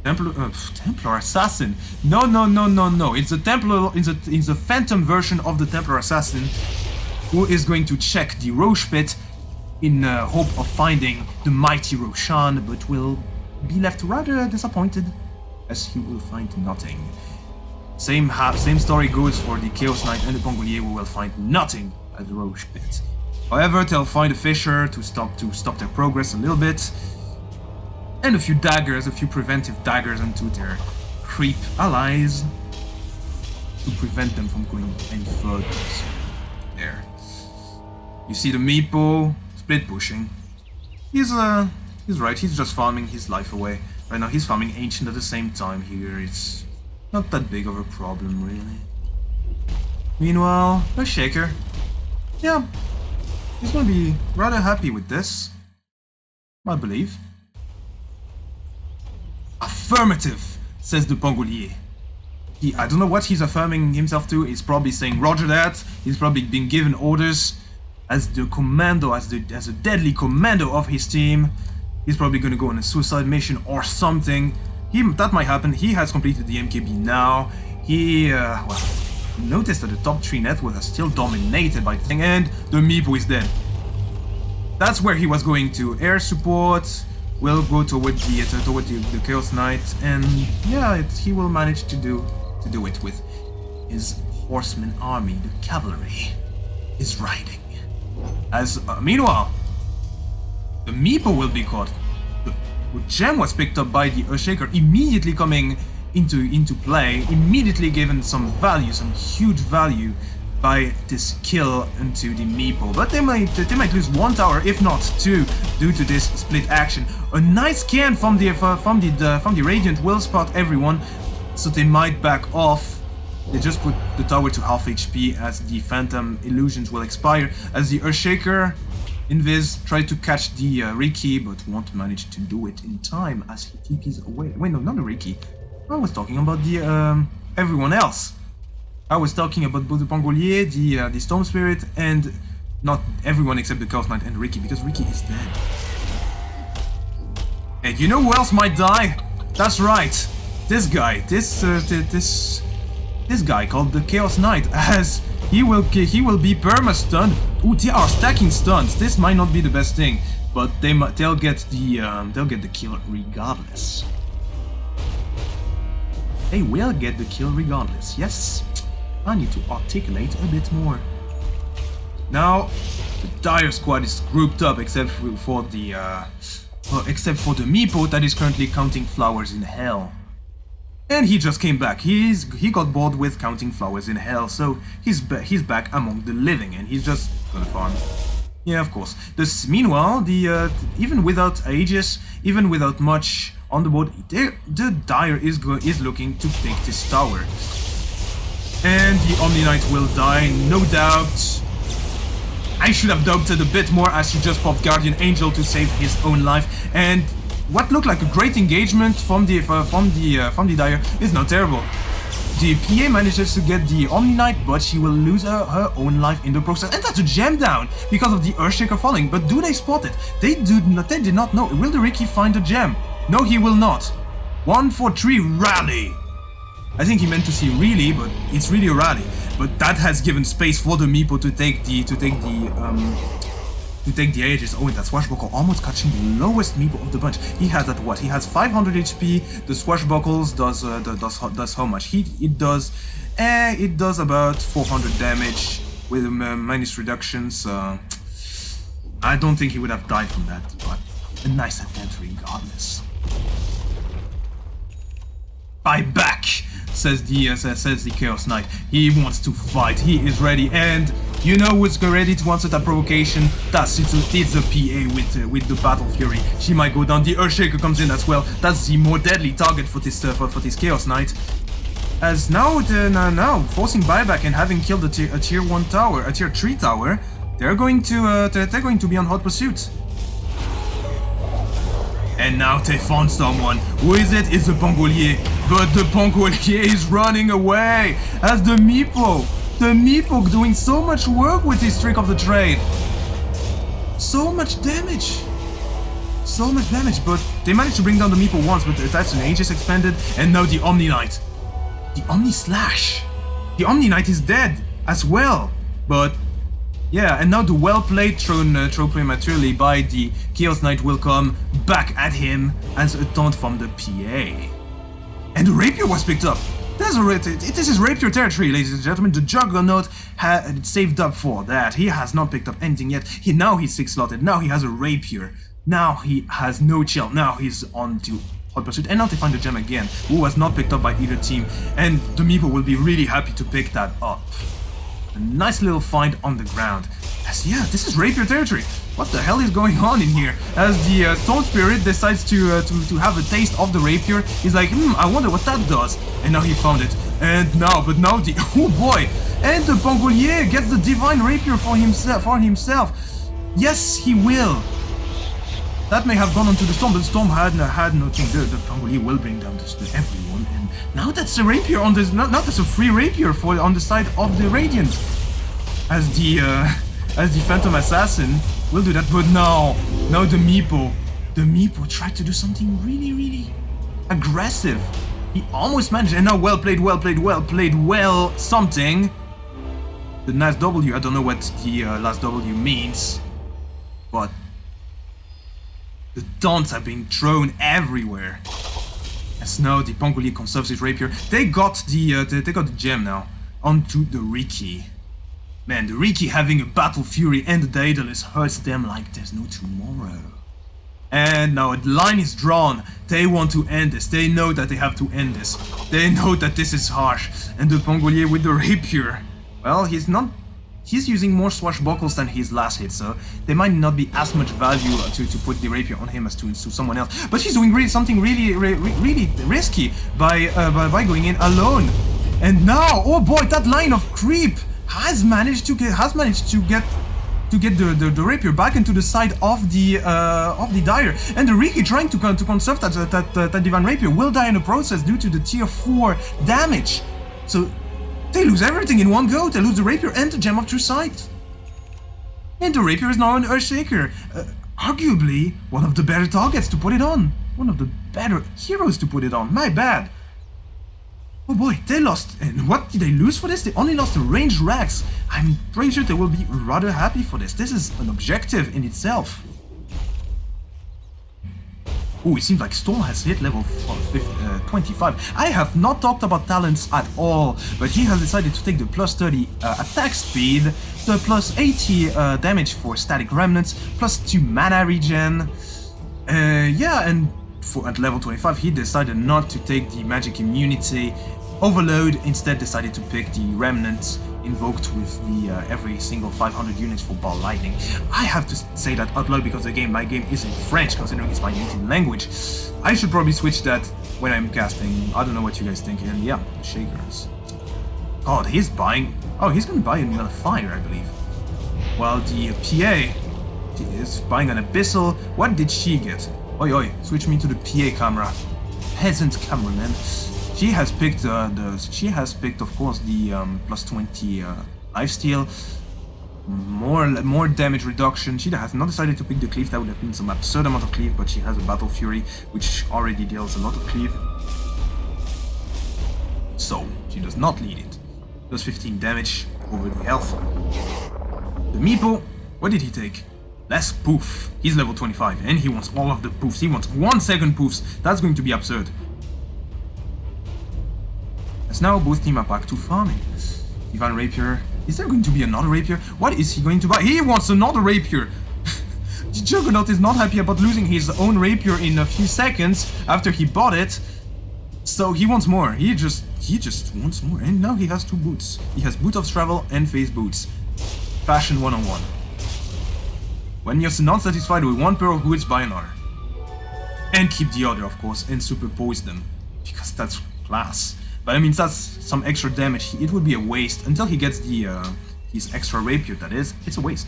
Templar Assassin. No. It's a Templar. It's a Phantom version of the Templar Assassin, who is going to check the Roche Pit in hope of finding the mighty Roshan, but will be left rather disappointed as he will find nothing. Same story goes for the Chaos Knight and the Pongolier, who will find nothing at the Roche Pit. However, they'll find a Fissure to stop their progress a little bit, and a few preventive daggers into their creep allies to prevent them from going any further. So, there. You see the meepo split pushing. He's right, he's just farming his life away. Right now he's farming Ancient at the same time here. It's not that big of a problem, really. Meanwhile, a Shaker. Yeah, he's gonna be rather happy with this, I believe. Affirmative, says the Pongolier. I don't know what he's affirming himself to. He's probably saying roger that. He's probably been given orders as the commando, as a deadly commando of his team. He's probably gonna go on a suicide mission or something. That might happen. He has completed the MKB now. Well, notice that the top 3 network are still dominated by the thing, and the meepo is dead. That's where he was going to. Air support will go toward the Chaos Knight, and yeah, he will manage to do it with his horseman army. The cavalry is riding. As meanwhile, the meepo will be caught. The gem was picked up by the Shaker, immediately coming into play, immediately given some value, some huge value by this kill into the meepo. But they might lose 1 tower, if not 2, due to this split action. A nice scan from the Radiant will spot everyone, so they might back off. They just put the tower to half HP as the Phantom illusions will expire, as the Earthshaker Invis tried to catch the Riki, but won't manage to do it in time as he TPs away. Wait, no, not the Riki. I was talking about the everyone else. I was talking about both the Pongolier, the Storm Spirit, and not everyone except the Chaos Knight and Riki, because Riki is dead. And you know who else might die? That's right, this guy, this this guy called the Chaos Knight, as he will be perma-stunned. Ooh, they are stacking stuns. This might not be the best thing, but they'll get the kill regardless. They will get the kill regardless. Yes, I need to articulate a bit more. Now, the Dire Squad is grouped up except for the meepo that is currently counting flowers in hell. And he just came back. He got bored with counting flowers in hell, so he's back among the living, and he's just gonna farm. Yeah, of course. Meanwhile, even without Aegis, even without much on the board, the Dire is looking to take this tower. And the Omni Knight will die, no doubt. I should have doubted a bit more as he just popped Guardian Angel to save his own life, and what looked like a great engagement from the Dire is not terrible. The PA manages to get the Omni Knight, but she will lose her own life in the process, and that's a gem down because of the Earthshaker falling. But do they spot it? They did not know. Will the Riki find a gem? No, he will not. 1 for 3 rally. I think he meant to see really, but it's really a rally. But that has given space for the meepo to take the Aegis. Oh, and that Swashbuckle almost catching the lowest meepo of the bunch. He has at what? He has 500 HP. The Swashbuckles does how much? It does about 400 damage with minus reductions. I don't think he would have died from that, but a nice attempt regardless. Buy back, says the Chaos Knight. He wants to fight. He is ready, and you know who's ready to answer that provocation? It's the PA with the Battle Fury. She might go down. The Earthshaker comes in as well. That's the more deadly target for this Chaos Knight. As now forcing buyback and having killed a tier 1 tower, a tier 3 tower, they're going to be on hot pursuit. And now they found someone. Who is it? It's the Pangolier. But the Pangolier is running away as the meepo doing so much work with his trick of the trade. So much damage, but they managed to bring down the meepo once, but that's an Aegis expanded, and now the Omni Knight. The Omni Slash. The Omni Knight is dead as well, but yeah, and now the well-played thrown prematurely by the Chaos Knight will come back at him as a taunt from the PA. And the Rapier was picked up. This is Rapier territory, ladies and gentlemen. The Juggernaut had saved up for that. He has not picked up anything yet. Now he's 6-slotted. Now he has a Rapier. Now he has no chill. Now he's on to hot pursuit. And now they find the gem again, who was not picked up by either team. And the meepo will be really happy to pick that up. A nice little find on the ground. As yeah, this is Rapier territory. What the hell is going on in here? As the Stone Spirit decides to have a taste of the Rapier, he's like, I wonder what that does. And now he found it. And now the oh boy! And the Pangolier gets the Divine Rapier for himself. Yes, he will. That may have gone onto the Storm, but the Storm had nothing. The Pangolier will bring down everyone. And now that's a Rapier on this. Now that's a free Rapier on the side of the Radiant. As the Phantom Assassin will do that, but now the meepo tried to do something really aggressive. He almost managed, and now well played, something. The last W, I don't know what the last W means, but the taunts have been thrown everywhere. As now the Pangolier conserves his Rapier. They got the gem now onto the Riki. Man, the Riki having a Battle Fury and the Daedalus hurts them like there's no tomorrow. And now a line is drawn. They want to end this. They know that they have to end this. They know that this is harsh. And the Pangolier with the Rapier. Well, he's using more swashbuckles than his last hit, so there might not be as much value to put the Rapier on him as to someone else. But he's doing something really risky by going in alone. And now, oh boy, that line of creep has managed to get the Rapier back into the side of the Dire, and the Riki trying to conserve that Divine Rapier will die in the process due to the tier 4 damage. So they lose everything in one go. They lose the Rapier and the Gem of True Sight. And the Rapier is now an Earthshaker. Arguably one of the better targets to put it on. One of the better heroes to put it on. My bad. Oh boy, they lost. And what did they lose for this? They only lost the ranged racks. I'm pretty sure they will be rather happy for this. This is an objective in itself. Oh, it seems like Storm has hit level 25. I have not talked about talents at all, but he has decided to take the plus 30 attack speed, the plus 80 damage for static remnants, plus 2 mana regen. Yeah, and at level 25 he decided not to take the magic immunity overload, instead decided to pick the remnant invoked with the every single 500 units for ball lightning. I have to say that out loud because my game is in French, considering it's my native language. I should probably switch that when I'm casting. I don't know what you guys think. And yeah, the shakers. God, he's buying. Oh, he's gonna buy another fire, I believe. While the PA is buying an abyssal. What did she get? Oi oi, switch me to the PA camera. Peasant cameraman. She has picked of course the plus 20 lifesteal, more damage reduction. She has not decided to pick the cleave. That would have been some absurd amount of cleave, but she has a battle fury which already deals a lot of cleave. So she does not lead it. Does 15 damage over the health. The meepo, what did he take? Less poof. He's level 25 and he wants all of the poofs. He wants 1 second poofs. That's going to be absurd. As now both team are back to farming. Ivan Rapier. Is there going to be another Rapier? What is he going to buy? He wants another Rapier! The Juggernaut is not happy about losing his own Rapier in a few seconds after he bought it. So he wants more. He just wants more. And now he has 2 boots. He has Boot of Travel and Phase Boots. Fashion 101. When you're not satisfied with 1 pair of boots, buy another. And keep the other, of course, and superpose them. Because that's class. But I mean, that's some extra damage. It would be a waste until he gets the his extra rapier. That is, it's a waste.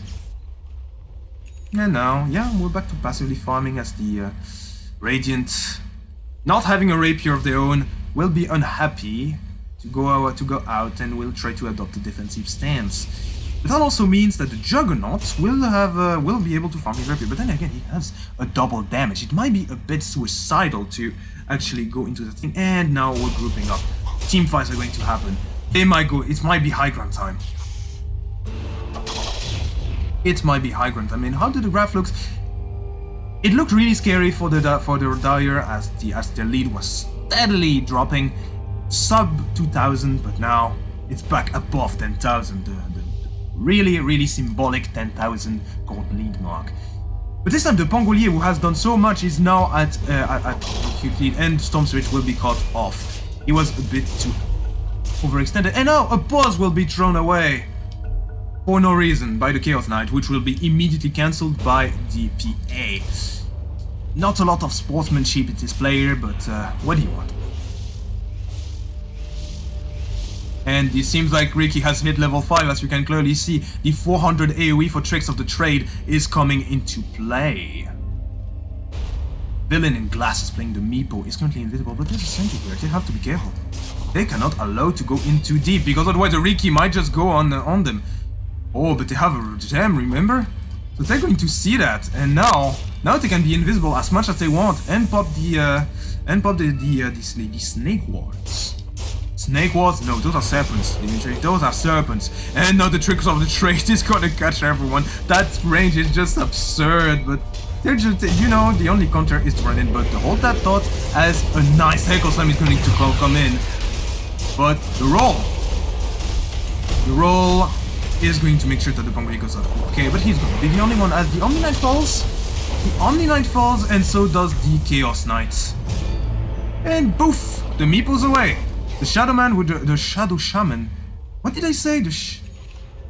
And now, yeah, we're back to passively farming as the Radiant, not having a rapier of their own, will be unhappy to go out and will try to adopt a defensive stance. But that also means that the Juggernaut will be able to farm his rapier. But then again, he has a double damage. It might be a bit suicidal to actually go into the thing. And now we're grouping up. Team fights are going to happen. They might go. It might be high ground time. It might be high ground. I mean, how did the graph look? It looked really scary for the Dyer as their lead was steadily dropping, sub 2,000, but now it's back above 10,000. The really symbolic 10,000 gold lead mark. But this time the Pangolier, who has done so much, is now at acute lead, and Storm Switch will be cut off. He was a bit too overextended, and now a pause will be thrown away for no reason by the Chaos Knight, which will be immediately cancelled by the PA. Not a lot of sportsmanship in this player, but what do you want? And it seems like Riki has hit level 5, as you can clearly see. The 400 AoE for Tricks of the Trade is coming into play. Villain in Glass is playing the Meepo, is currently invisible, but there's a sentry here, they have to be careful. They cannot allow to go in too deep, because otherwise the Riki might just go on them. Oh, but they have a gem, remember? So they're going to see that, and now they can be invisible as much as they want, and pop the snake wards. Snake wards? No, those are serpents, Dimitri. Those are serpents. And now the Tricks of the Trade is gonna catch everyone. That range is just absurd, but they're just, you know, the only counter is to run in. But the Hold That Thought as a nice Heckle Slam is going to come in. But the roll is going to make sure that the Pangolier goes out. Okay, but he's going to be the only one as the Omni Knight falls. The Omni Knight falls, and so does the Chaos Knight. And poof, the Meepo's away. The Shadow Man with the Shadow Shaman. What did I say? The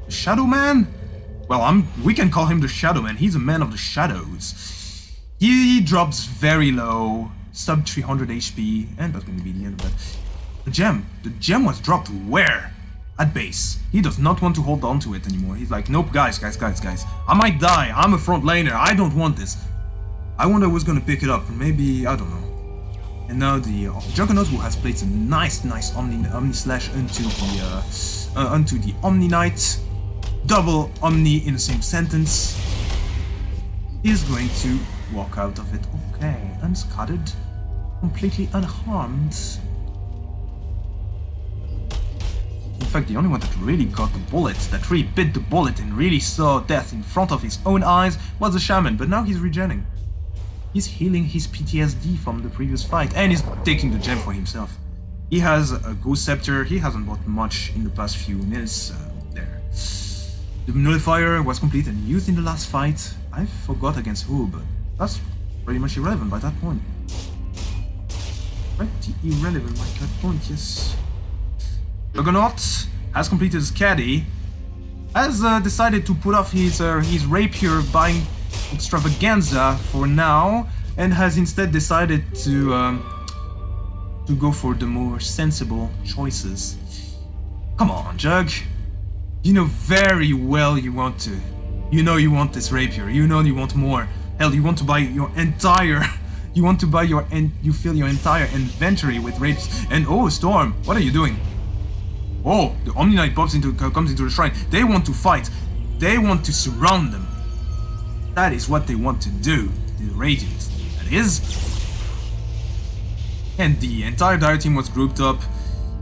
Shadow Man? Well, we can call him the Shadow Man. He's a man of the shadows. He drops very low, sub 300 HP, and that's going to be the end of that. The gem was dropped where? At base. He does not want to hold on to it anymore. He's like, nope, guys. I might die. I'm a front laner. I don't want this. I wonder who's going to pick it up. Maybe, I don't know. And now the Juggernaut, who has played some nice Omni Slash onto the Omni Knight, double Omni in the same sentence, is going to walk out of it. Okay, unscattered, completely unharmed. fact, the only one that really got the bullet, that really bit the bullet and really saw death in front of his own eyes was the shaman, but now he's regenning. He's healing his PTSD from the previous fight, and he's taking the gem for himself. He has a Ghost Scepter, he hasn't bought much in the past few minutes there. The nullifier was complete and used in the last fight. I forgot against who, but that's pretty much irrelevant by that point. Pretty irrelevant by that point, yes. Juggernaut has completed his caddy, has decided to put off his rapier buying extravaganza for now, and has instead decided to go for the more sensible choices. Come on, Jug. You know very well you want to. You know you want this rapier. You know you want more. Hell, you want to buy your entire. You want to buy your you fill your entire inventory with rapes. And oh, Storm, what are you doing? Oh, the Omni Knight comes into the shrine. They want to fight. They want to surround them. That is what they want to do. The Radiant, that is. And the entire Dire team was grouped up.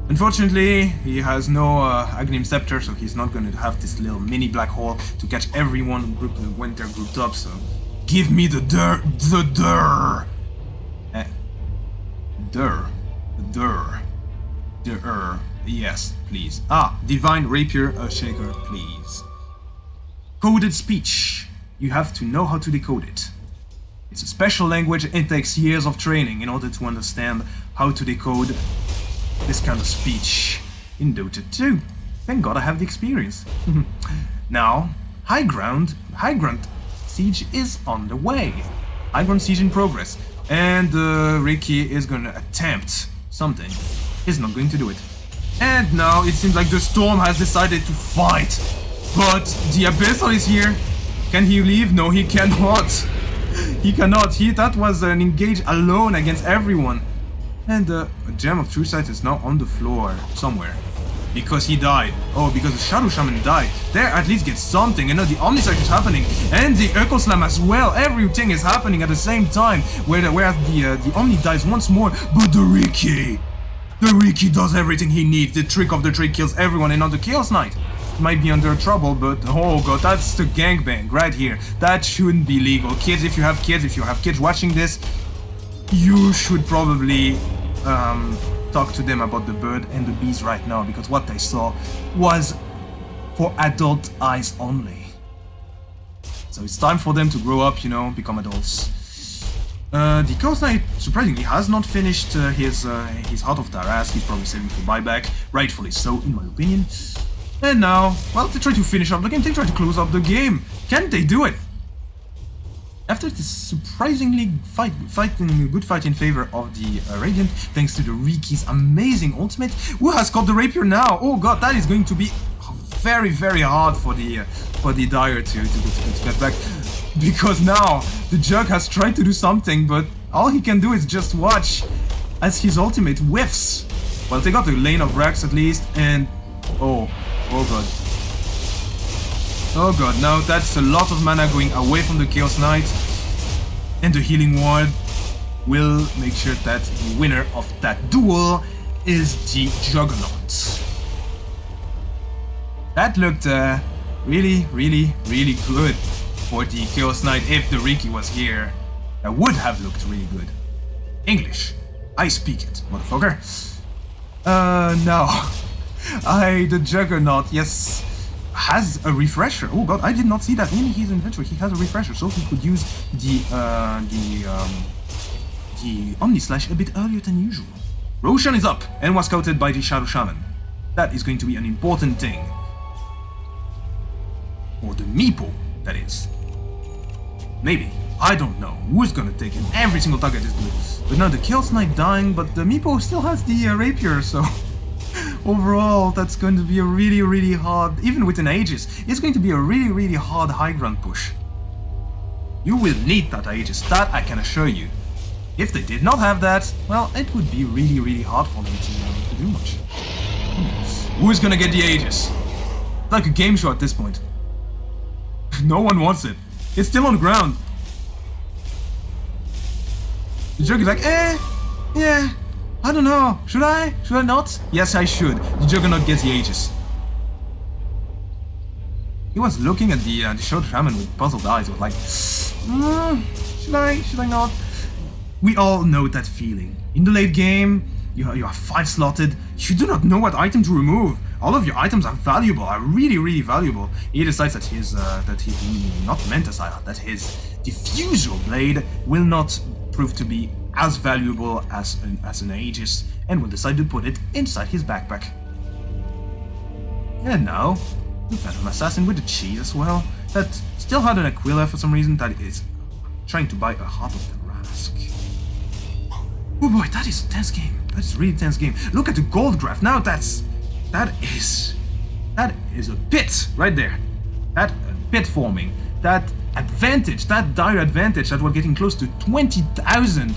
Unfortunately, he has no Aghanim Scepter, so he's not going to have this little mini black hole to catch everyone when they're grouped up. So, give me the dir. Yes, please. Ah, Divine Rapier Shaker, please. Coded speech. You have to know how to decode it. It's a special language and it takes years of training in order to understand how to decode this kind of speech in Dota 2. Thank God I have the experience. Now, High Ground Siege is on the way. High Ground Siege in progress. And Riki is gonna attempt something. He's not going to do it. And now it seems like the Storm has decided to fight. But the Abyssal is here. Can he leave? No, he cannot. He cannot. That was an engage alone against everyone. And a Gem of True Sight is now on the floor somewhere. Because he died. Oh, because the Shadow Shaman died. There at least get something. And now the Omnisect is happening. And the Echo Slam as well. Everything is happening at the same time. Whereas the Omni dies once more. But the Riki does everything he needs. The trick of the trick kills everyone. And now the Chaos Knight might be under trouble, but oh god, that's the gangbang right here. That shouldn't be legal. Kids, if you have kids watching this, you should probably talk to them about the bird and the bees right now, because what they saw was for adult eyes only. So it's time for them to grow up, you know, become adults. The Chaos Knight, surprisingly, has not finished his Heart of Taras. He's probably saving for buyback, rightfully so, in my opinion. And now, well, they try to finish up the game, they try to close up the game. Can they do it? After this surprisingly good fight in favor of the Radiant, thanks to the Riki's amazing ultimate, who has got the Rapier now? Oh god, that is going to be very, very hard for the Dire to get back. Because now, the Jug has tried to do something, but all he can do is just watch as his ultimate whiffs. Well, they got the Lane of Rax at least, and oh god. Oh god, now that's a lot of mana going away from the Chaos Knight. And the Healing Ward will make sure that the winner of that duel is the Juggernaut. That looked really, really, really good for the Chaos Knight if the Riki was here. That would have looked really good. English. I speak it, motherfucker. Now. The Juggernaut, yes, has a refresher. Oh god, I did not see that in his inventory. He has a refresher, so he could use the Omni Slash a bit earlier than usual. Roshan is up and was scouted by the Shadow Shaman. That is going to be an important thing. Or the meepo, that is. Maybe. I don't know who's gonna take him. Every single target is good. But now the Chaos Knight dying, but the meepo still has the Rapier, so... Overall, that's going to be a really, really hard, even with an Aegis, it's going to be a really, really hard high ground push. You will need that Aegis, that I can assure you. If they did not have that, well, it would be really, really hard for them to do much. Who's gonna get the Aegis? It's like a game show at this point. No one wants it. It's still on the ground. The Jug is like, yeah, I don't know. Should I? Should I not? Yes, I should. The Juggernaut gets the Aegis. He was looking at the Shadow Shaman with puzzled eyes. He was like, should I not? We all know that feeling. In the late game, you are 5 slotted. You do not know what item to remove. All of your items are valuable, are really valuable. He decides that he's not Mentasile, that his diffusal blade will not prove to be as valuable as an Aegis, and will decide to put it inside his backpack. And now, the Phantom Assassin with the cheese as well, that still had an Aquila for some reason, that is trying to buy a Heart of the Rask. Oh boy, that is a tense game. That is a really tense game. Look at the gold graph. Now that is a pit right there. That pit forming. That advantage, that dire advantage that we're getting close to 20,000.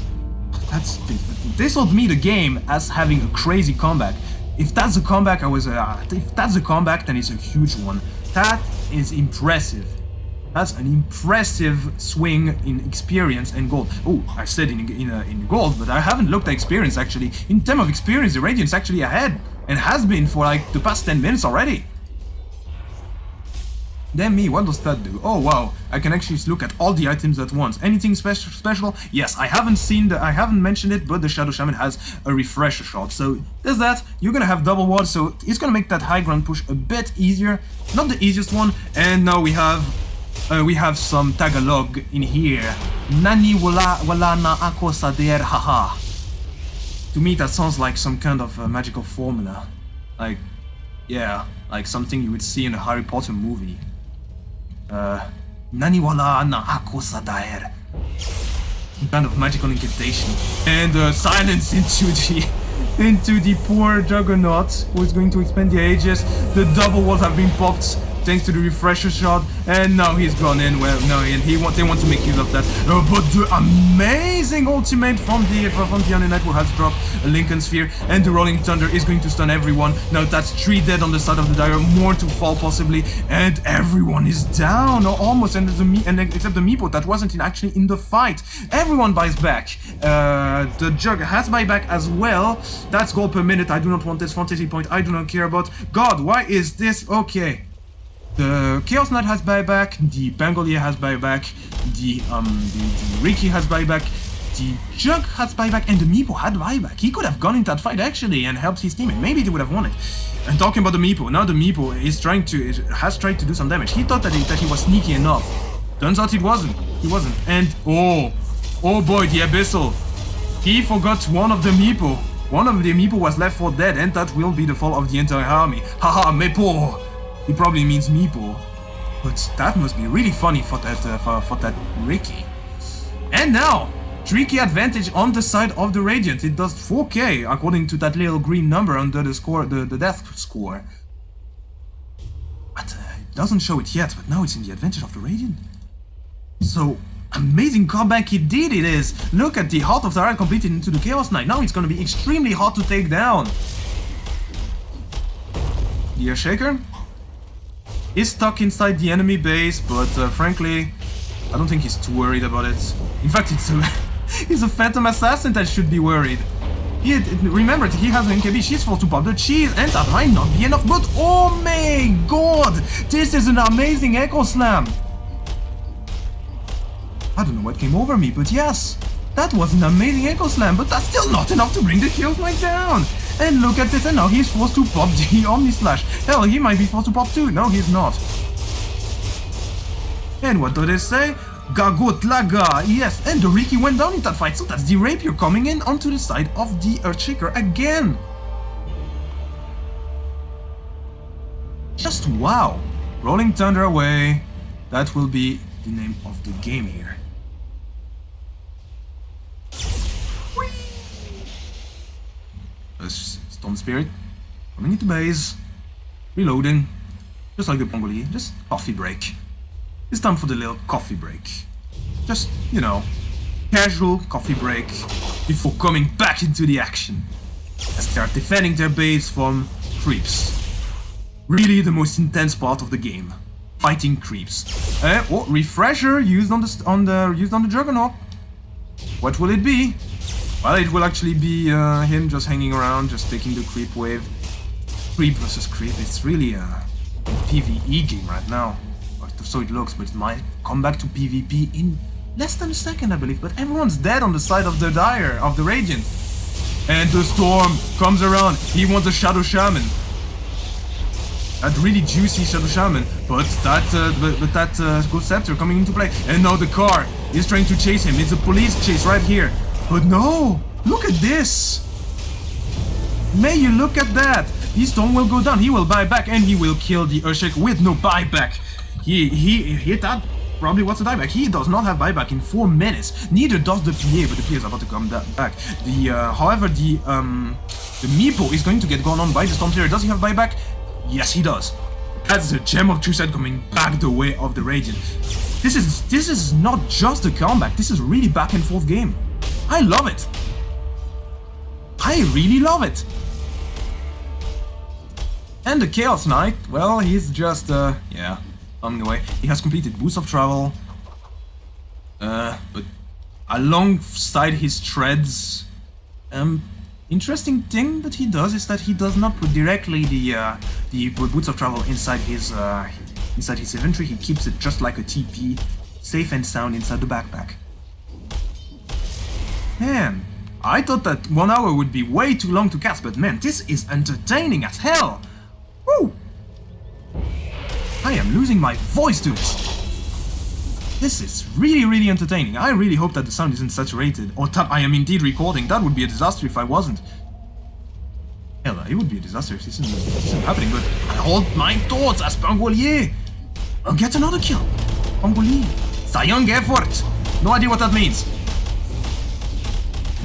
This told me the game as having a crazy comeback. If that's a comeback, if that's a comeback, then it's a huge one. That is impressive. That's an impressive swing in experience and gold. Oh, I said in gold, but I haven't looked at experience actually. In terms of experience, the Radiant's actually ahead, and has been for like the past 10 minutes already. Damn me, what does that do? Oh wow, I can actually look at all the items at once. Anything special? Yes, I haven't mentioned it, but the Shadow Shaman has a refresher shot. So there's that. You're gonna have double ward, so it's gonna make that high ground push a bit easier. Not the easiest one. And now we have some Tagalog in here. Nani wala na ako sa der haha. To me that sounds like some kind of magical formula. Like, yeah, like something you would see in a Harry Potter movie. Nani wala na ako sa der. Some kind of magical incantation. And silence into the poor Juggernaut, who is going to expand the Aegis. The double walls have been popped thanks to the refresher shot, and now he's gone in. Well, no, and they want to make use of that. But the amazing ultimate from the Undead who has dropped a Lincoln Sphere, and the Rolling Thunder is going to stun everyone. Now that's 3 dead on the side of the Dire, more to fall possibly, and everyone is down, or almost, and except the meepo that wasn't actually in the fight. Everyone buys back. The Jug has buyback as well. That's gold per minute. I do not want this fantasy point. I do not care about. God, why is this okay? The Chaos Knight has buyback, the Pangolier has buyback, the Riki has buyback, the Jug has buyback, and the Meepo had buyback. He could have gone into that fight actually and helped his teammate. Maybe they would have won it. And talking about the Meepo, now the Meepo has tried to do some damage. He thought that he was sneaky enough. Turns out he wasn't. And oh boy, the Abyssal. He forgot one of the Meepo. One of the Meepo was left for dead, and that will be the fall of the entire army. Haha, meepo. He probably means meepo, but that must be really funny for that Riki. And now, tricky advantage on the side of the Radiant. It does 4k according to that little green number under the score, the death score. But it doesn't show it yet. But now it's in the advantage of the Radiant. So amazing comeback indeed it is. Look at the Heart of the Rad completed into the Chaos Knight. Now it's going to be extremely hard to take down. The Earthshaker is stuck inside the enemy base, but frankly, I don't think he's too worried about it. In fact, it's a Phantom Assassin that should be worried. Remember, he has an NKB, she's forced to pop the cheese, and that might not be enough, but oh my god! This is an amazing Echo Slam! I don't know what came over me, but yes, that was an amazing Echo Slam, but that's still not enough to bring the Chaos Knight down! And look at this, and now he's forced to pop the Omni Slash. Hell, he might be forced to pop too. No, he's not. And what do they say? Gagot Laga. Yes, and the Riki went down in that fight, so that's the Rapier coming in onto the side of the Earthshaker again. Just wow. Rolling Thunder away. That will be the name of the game here. Storm Spirit coming into base, reloading, just like the Pongoli, just coffee break. It's time for the little coffee break. Just, you know, casual coffee break before coming back into the action. As they are defending their base from creeps. Really the most intense part of the game. Fighting creeps. Oh, refresher used on the Juggernaut. What will it be? Well, it will actually be him just hanging around, just taking the creep wave. Creep versus creep, it's really a PvE game right now. Or so it looks, but it might come back to PvP in less than a second, I believe. But everyone's dead on the side of the Dire, of the Radiant. And the Storm comes around. He wants a Shadow Shaman. That really juicy Shadow Shaman. But that Ghost Scepter coming into play. And now the car is trying to chase him. It's a police chase right here. But no! Look at this! May you look at that! The Storm will go down. He will buy back and he will kill the Urshak with no buyback. He hit that. Probably what's the dieback? He does not have buyback in 4 minutes. Neither does the PA, but the PA is about to come back. However, the meepo is going to get gone on by the Storm Slayer. Does he have buyback? Yes, he does. That's the Gem of True Sight coming back the way of the Radiant. This is not just a comeback. This is a really back and forth game. I love it. I really love it. And the Chaos Knight, well, he's just yeah. Coming away. He has completed Boost of Travel, but alongside his treads, interesting thing that he does is that he does not put directly the Boots of Travel inside his inventory. He keeps it just like a TP, safe and sound inside the backpack. Man, I thought that 1 hour would be way too long to cast, but man, this is entertaining as hell. Woo! I am losing my voice to this. This is really, really entertaining. I really hope that the sound isn't saturated, or that I am indeed recording. That would be a disaster if I wasn't. Hell, it would be a disaster if this isn't happening, but I hold my thoughts as Pangolier. I'll get another kill. Pangolier. Sayang effort. No idea what that means.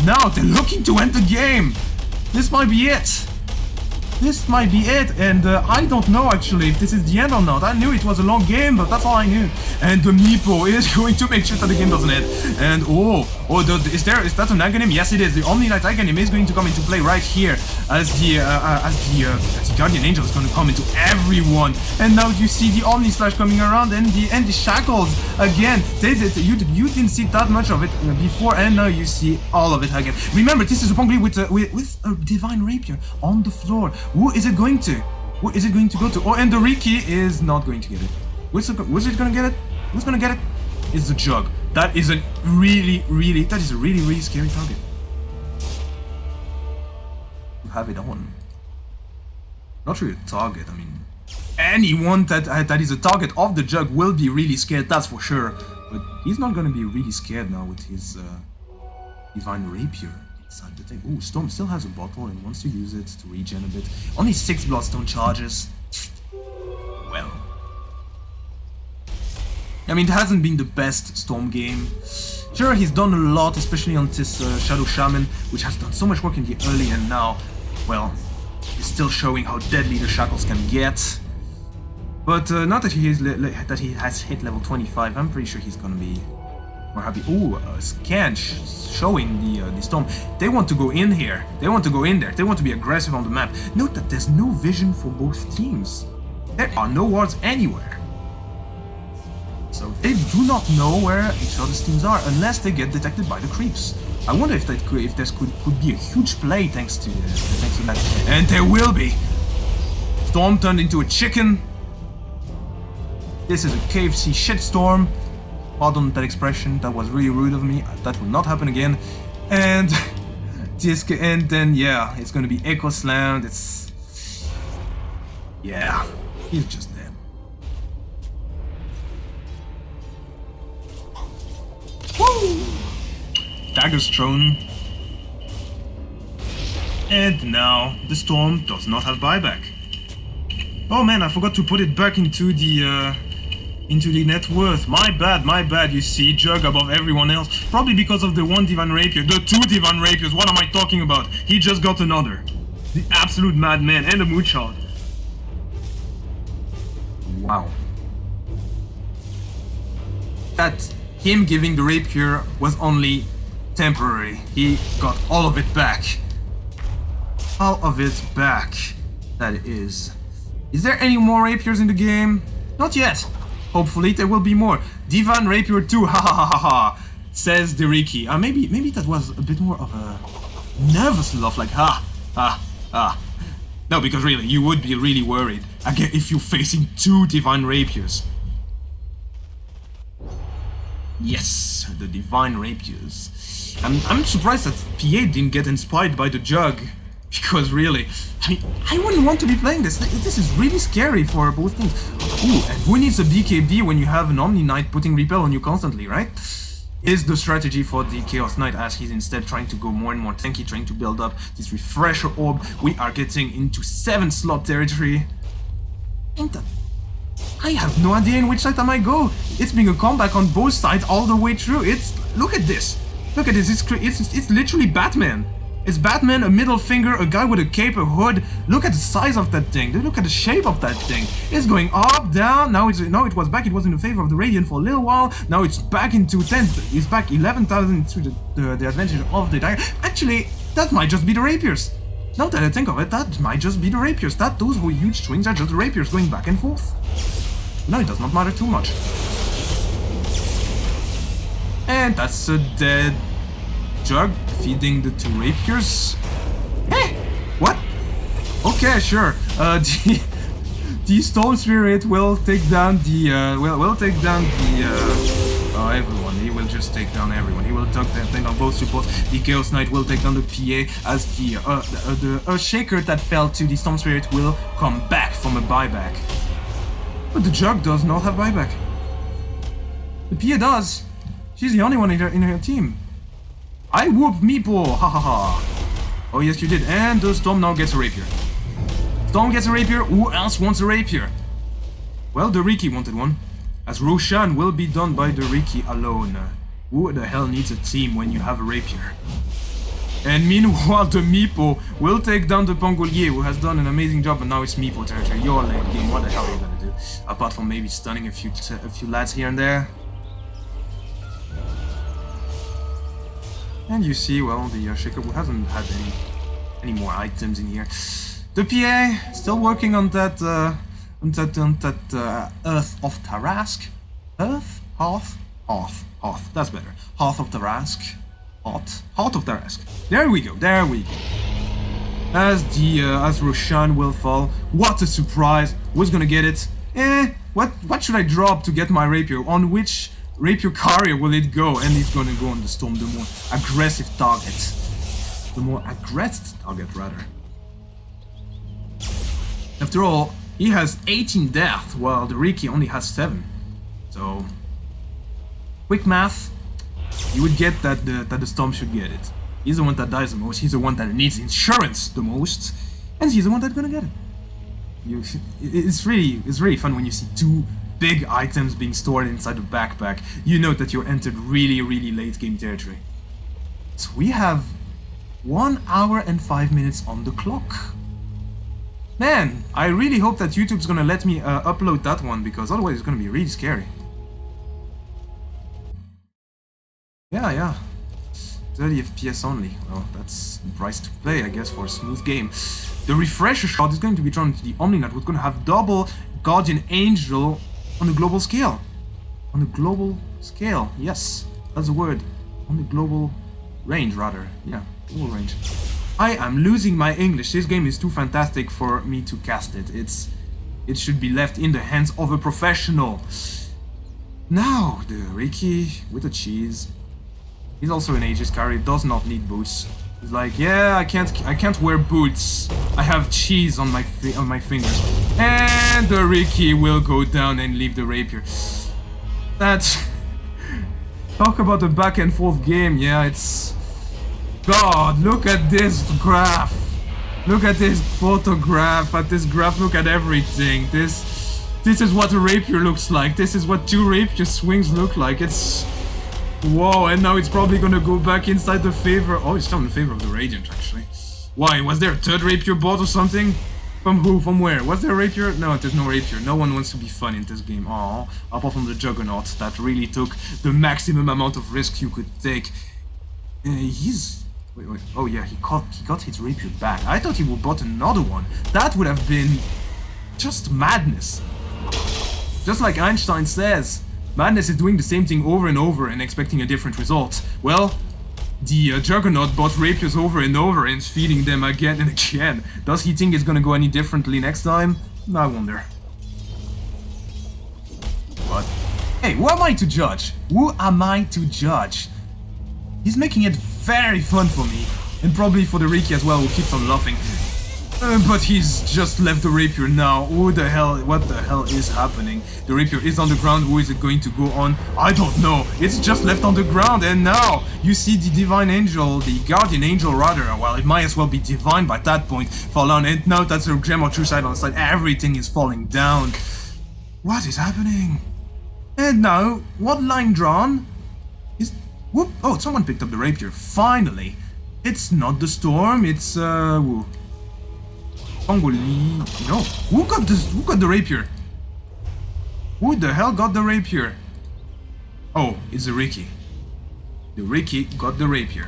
Now they're looking to end the game. This might be it. This might be it, and I don't know actually if this is the end or not. I knew it was a long game, but that's all I knew. And the meepo is going to make sure that the game doesn't end. And is that an Aghanim? Yes, it is. The Omni Knight Aghanim is going to come into play right here as the Guardian Angel is going to come into everyone. And now you see the Omni Slash coming around and the shackles again. You didn't see that much of it before, and now you see all of it again. Remember, this is a Pongli with a Divine Rapier on the floor. Who is it going to? Who is it going to go to? Oh, and the Riki is not going to get it. Who's it gonna get it? Who's gonna get it? It's the Jug. That is a really, really scary target. You have it on. Not really a target, I mean, anyone that is a target of the Jug will be really scared, that's for sure. But he's not gonna be really scared now with his Divine Rapier. Inside the thing. Ooh, Storm still has a bottle and wants to use it to regen a bit. Only 6 Bloodstone charges. Well. I mean, it hasn't been the best Storm game. Sure, he's done a lot, especially on this Shadow Shaman, which has done so much work in the early, and now, well, he's still showing how deadly the shackles can get. But now that he has hit level 25, I'm pretty sure he's gonna be more happy. Ooh, scan showing the Storm. They want to go in here. They want to go in there. They want to be aggressive on the map. Note that there's no vision for both teams. There are no wards anywhere. So they do not know where each other's teams are unless they get detected by the creeps. I wonder if this could be a huge play thanks to that. And there will be. Storm turned into a chicken. This is a KFC shitstorm. Pardon that expression, that was really rude of me. That will not happen again. And then yeah, it's gonna be Echo Slammed. Yeah, he's just dead. Woo! Daggers thrown. And now the Storm does not have buyback. Oh man, I forgot to put it back into the net worth. My bad, you see, Jug above everyone else. Probably because of the one Divine Rapier. The 2 Divine Rapiers, what am I talking about? He just got another. The absolute madman and a Moonshot. Wow. That him giving the Rapier was only temporary. He got all of it back. All of it back. That is. Is there any more Rapiers in the game? Not yet. Hopefully there will be more. Divine Rapier 2, ha ha ha ha ha, says the Riki. Maybe that was a bit more of a nervous laugh, like ha ha ha. No, because really, you would be really worried again if you're facing two Divine Rapiers. Yes, the Divine Rapiers. I'm surprised that PA didn't get inspired by the Jug. Because really, I mean, I wouldn't want to be playing this. This is really scary for both teams. Ooh, and who needs a BKB when you have an Omni Knight putting repel on you constantly, right? Is the strategy for the Chaos Knight, as he's instead trying to go more and more tanky, trying to build up this Refresher Orb. We are getting into 7 slot territory. Ain't that... I have no idea in which side I might go. It's being a comeback on both sides all the way through. Look at this. Look at this. It's literally Batman. It's Batman, a middle finger, a guy with a cape, a hood. Look at the size of that thing. Look at the shape of that thing. It's going up, down. Now it was back. It was in the favor of the Radiant for a little while. Now it's back into 10. It's back 11,000 to the advantage of the Dagger. Actually, that might just be the Rapiers. Now that I think of it, that might just be the Rapiers. Those huge swings are just the Rapiers going back and forth. No, it does not matter too much. And that's a dead Jug feeding the 2 Rapiers. Eh? What? Okay, sure. The Storm Spirit will take down the everyone. He will just take down everyone. He will take down both supports. The Chaos Knight will take down the PA as the Shaker that fell to the Storm Spirit will come back from a buyback. But the Jug does not have buyback. The PA does. She's the only one in her team. I whoop meepo, ha ha ha. Oh yes you did, and the Storm now gets a Rapier. Storm gets a Rapier, who else wants a Rapier? Well, the Riki wanted one, as Roshan will be done by the Riki alone. Who the hell needs a team when you have a Rapier? And meanwhile the meepo will take down the Pangolier, who has done an amazing job, and now it's meepo territory. You're late game, what the hell are you gonna do? Apart from maybe stunning a few lads here and there. And you see, well, the Shaker hasn't had any more items in here. The PA still working on that Earth of Tarask. Earth, Hearth. That's better. Hearth of Tarask. Heart of Tarask. There we go. As Roshan will fall. What a surprise! Who's gonna get it? What should I drop to get my Rapier? On which Rapier carrier will it go? And it's gonna go on the Storm, the more aggressive target. The more aggressive target, rather. After all, he has 18 death, while the Riki only has 7. So, quick math, you would get that the Storm should get it. He's the one that dies the most, he's the one that needs insurance the most, and he's the one that's gonna get it. It's really fun when you see 2 big items being stored inside the backpack. You know that you're entered really late game territory. So we have 1 hour and 5 minutes on the clock. Man, I really hope that YouTube's gonna let me upload that one, because otherwise it's gonna be really scary. Yeah. 30 FPS only. Well, that's the price to pay, I guess, for a smooth game. The Refresher Shot is going to be thrown to the Omni Knight, who's gonna have double Guardian Angel on the global scale. On the global scale, yes, that's the word. On the global range, rather. Yeah, global range. I am losing my English. This game is too fantastic for me to cast it. It should be left in the hands of a professional. Now, the Riki with the cheese. He's also an Aegis carrier, does not need boots. He's like, yeah, I can't wear boots. I have cheese on my fingers. And the Riki will go down and leave the Rapier. That's... Talk about a back and forth game. Yeah, it's... God, look at this graph. Look at this photograph, at this graph, look at everything. This is what a Rapier looks like. This is what 2 Rapier swings look like. It's... Whoa, and now it's probably gonna go back inside the favor. Oh, it's still in favor of the Radiant, actually. Why? Was there a 3rd Rapier bot or something? From who? From where? Was there a Rapier? No, there's no Rapier. No one wants to be fun in this game. Aww. Apart from the Juggernaut, that really took the maximum amount of risk you could take. He's... Wait. Oh yeah, he got his Rapier back. I thought he would bought another one. That would have been... just madness. Just like Einstein says. Madness is doing the same thing over and over and expecting a different result. Well, the Juggernaut bought Rapiers over and over and is feeding them again and again. Does he think it's gonna go any differently next time? I wonder. What? Hey, who am I to judge? Who am I to judge? He's making it very fun for me. And probably for the Riki as well, who keeps on laughing. But he's just left the Rapier now. What the hell is happening? The Rapier is on the ground. Who is it going to go on? I don't know. It's just left on the ground. And now you see the Divine Angel, the Guardian Angel rather. Well, it might as well be Divine by that point. Fall on. And now that's a gem or true side on the side. Everything is falling down. What is happening? And now, what line drawn? Is... Whoop. Oh, someone picked up the Rapier. Finally. It's not the Storm. It's, who? Congolese. No. Who got this? Who got the Rapier? Who the hell got the Rapier? Oh, it's the Riki. The Riki got the Rapier.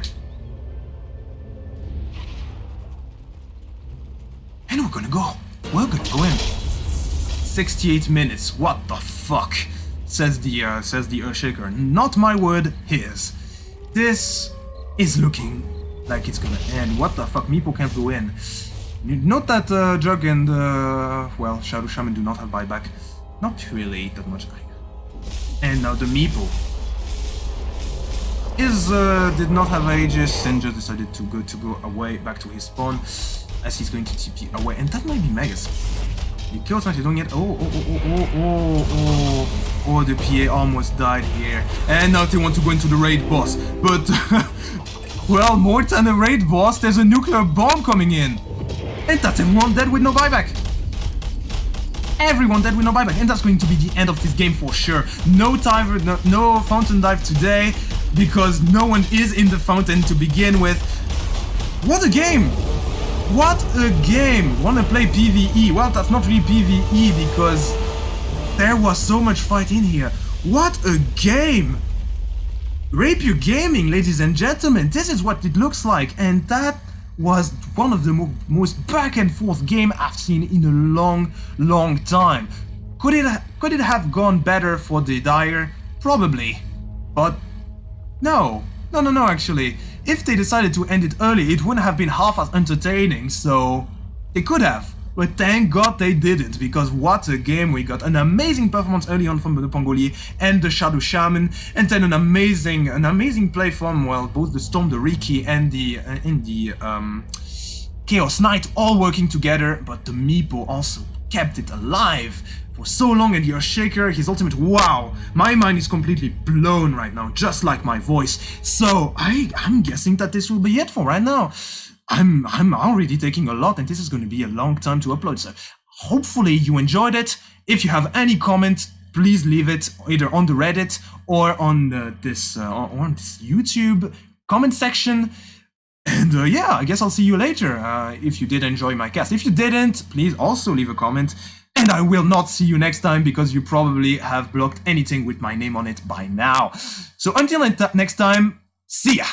And we're gonna go. We're gonna go in. 68 minutes. What the fuck? Says the Earthshaker. Not my word, his. This is looking like it's gonna end. What the fuck? Meepo can't go in. Note that Jug and, well, Shadow Shaman do not have buyback. Not really that much. And now the meepo is, did not have Aegis and just decided to go away back to his spawn as he's going to TP away. And that might be Megas. The kills not doing it. Oh, the PA almost died here. And now they want to go into the raid boss. But, well, more than a raid boss, there's a nuclear bomb coming in. And that's everyone dead with no buyback. Everyone dead with no buyback. And that's going to be the end of this game for sure. No fountain dive today, because no one is in the fountain to begin with. What a game! What a game! Wanna play PvE? Well, that's not really PvE because there was so much fight in here. What a game! Rapier Gaming, ladies and gentlemen, this is what it looks like, and that was one of the most back and forth game I've seen in a long time. Could it have gone better for the Dire? Probably, but no, actually. If they decided to end it early, it wouldn't have been half as entertaining, so they could have. But thank God they didn't, because what a game we got. An amazing performance early on from the Pangolier and the Shadow Shaman, and then an amazing play from, well, both the Storm, the Riki, and the Chaos Knight all working together, but the meepo also kept it alive for so long, and the Earthshaker, his ultimate, wow, my mind is completely blown right now, just like my voice. So I'm guessing that this will be it for right now. I'm already taking a lot, and this is going to be a long time to upload, so hopefully you enjoyed it. If you have any comment, please leave it either on the Reddit or on this YouTube comment section. And yeah, I guess I'll see you later if you did enjoy my cast. If you didn't, please also leave a comment. And I will not see you next time, because you probably have blocked anything with my name on it by now. So until next time, see ya!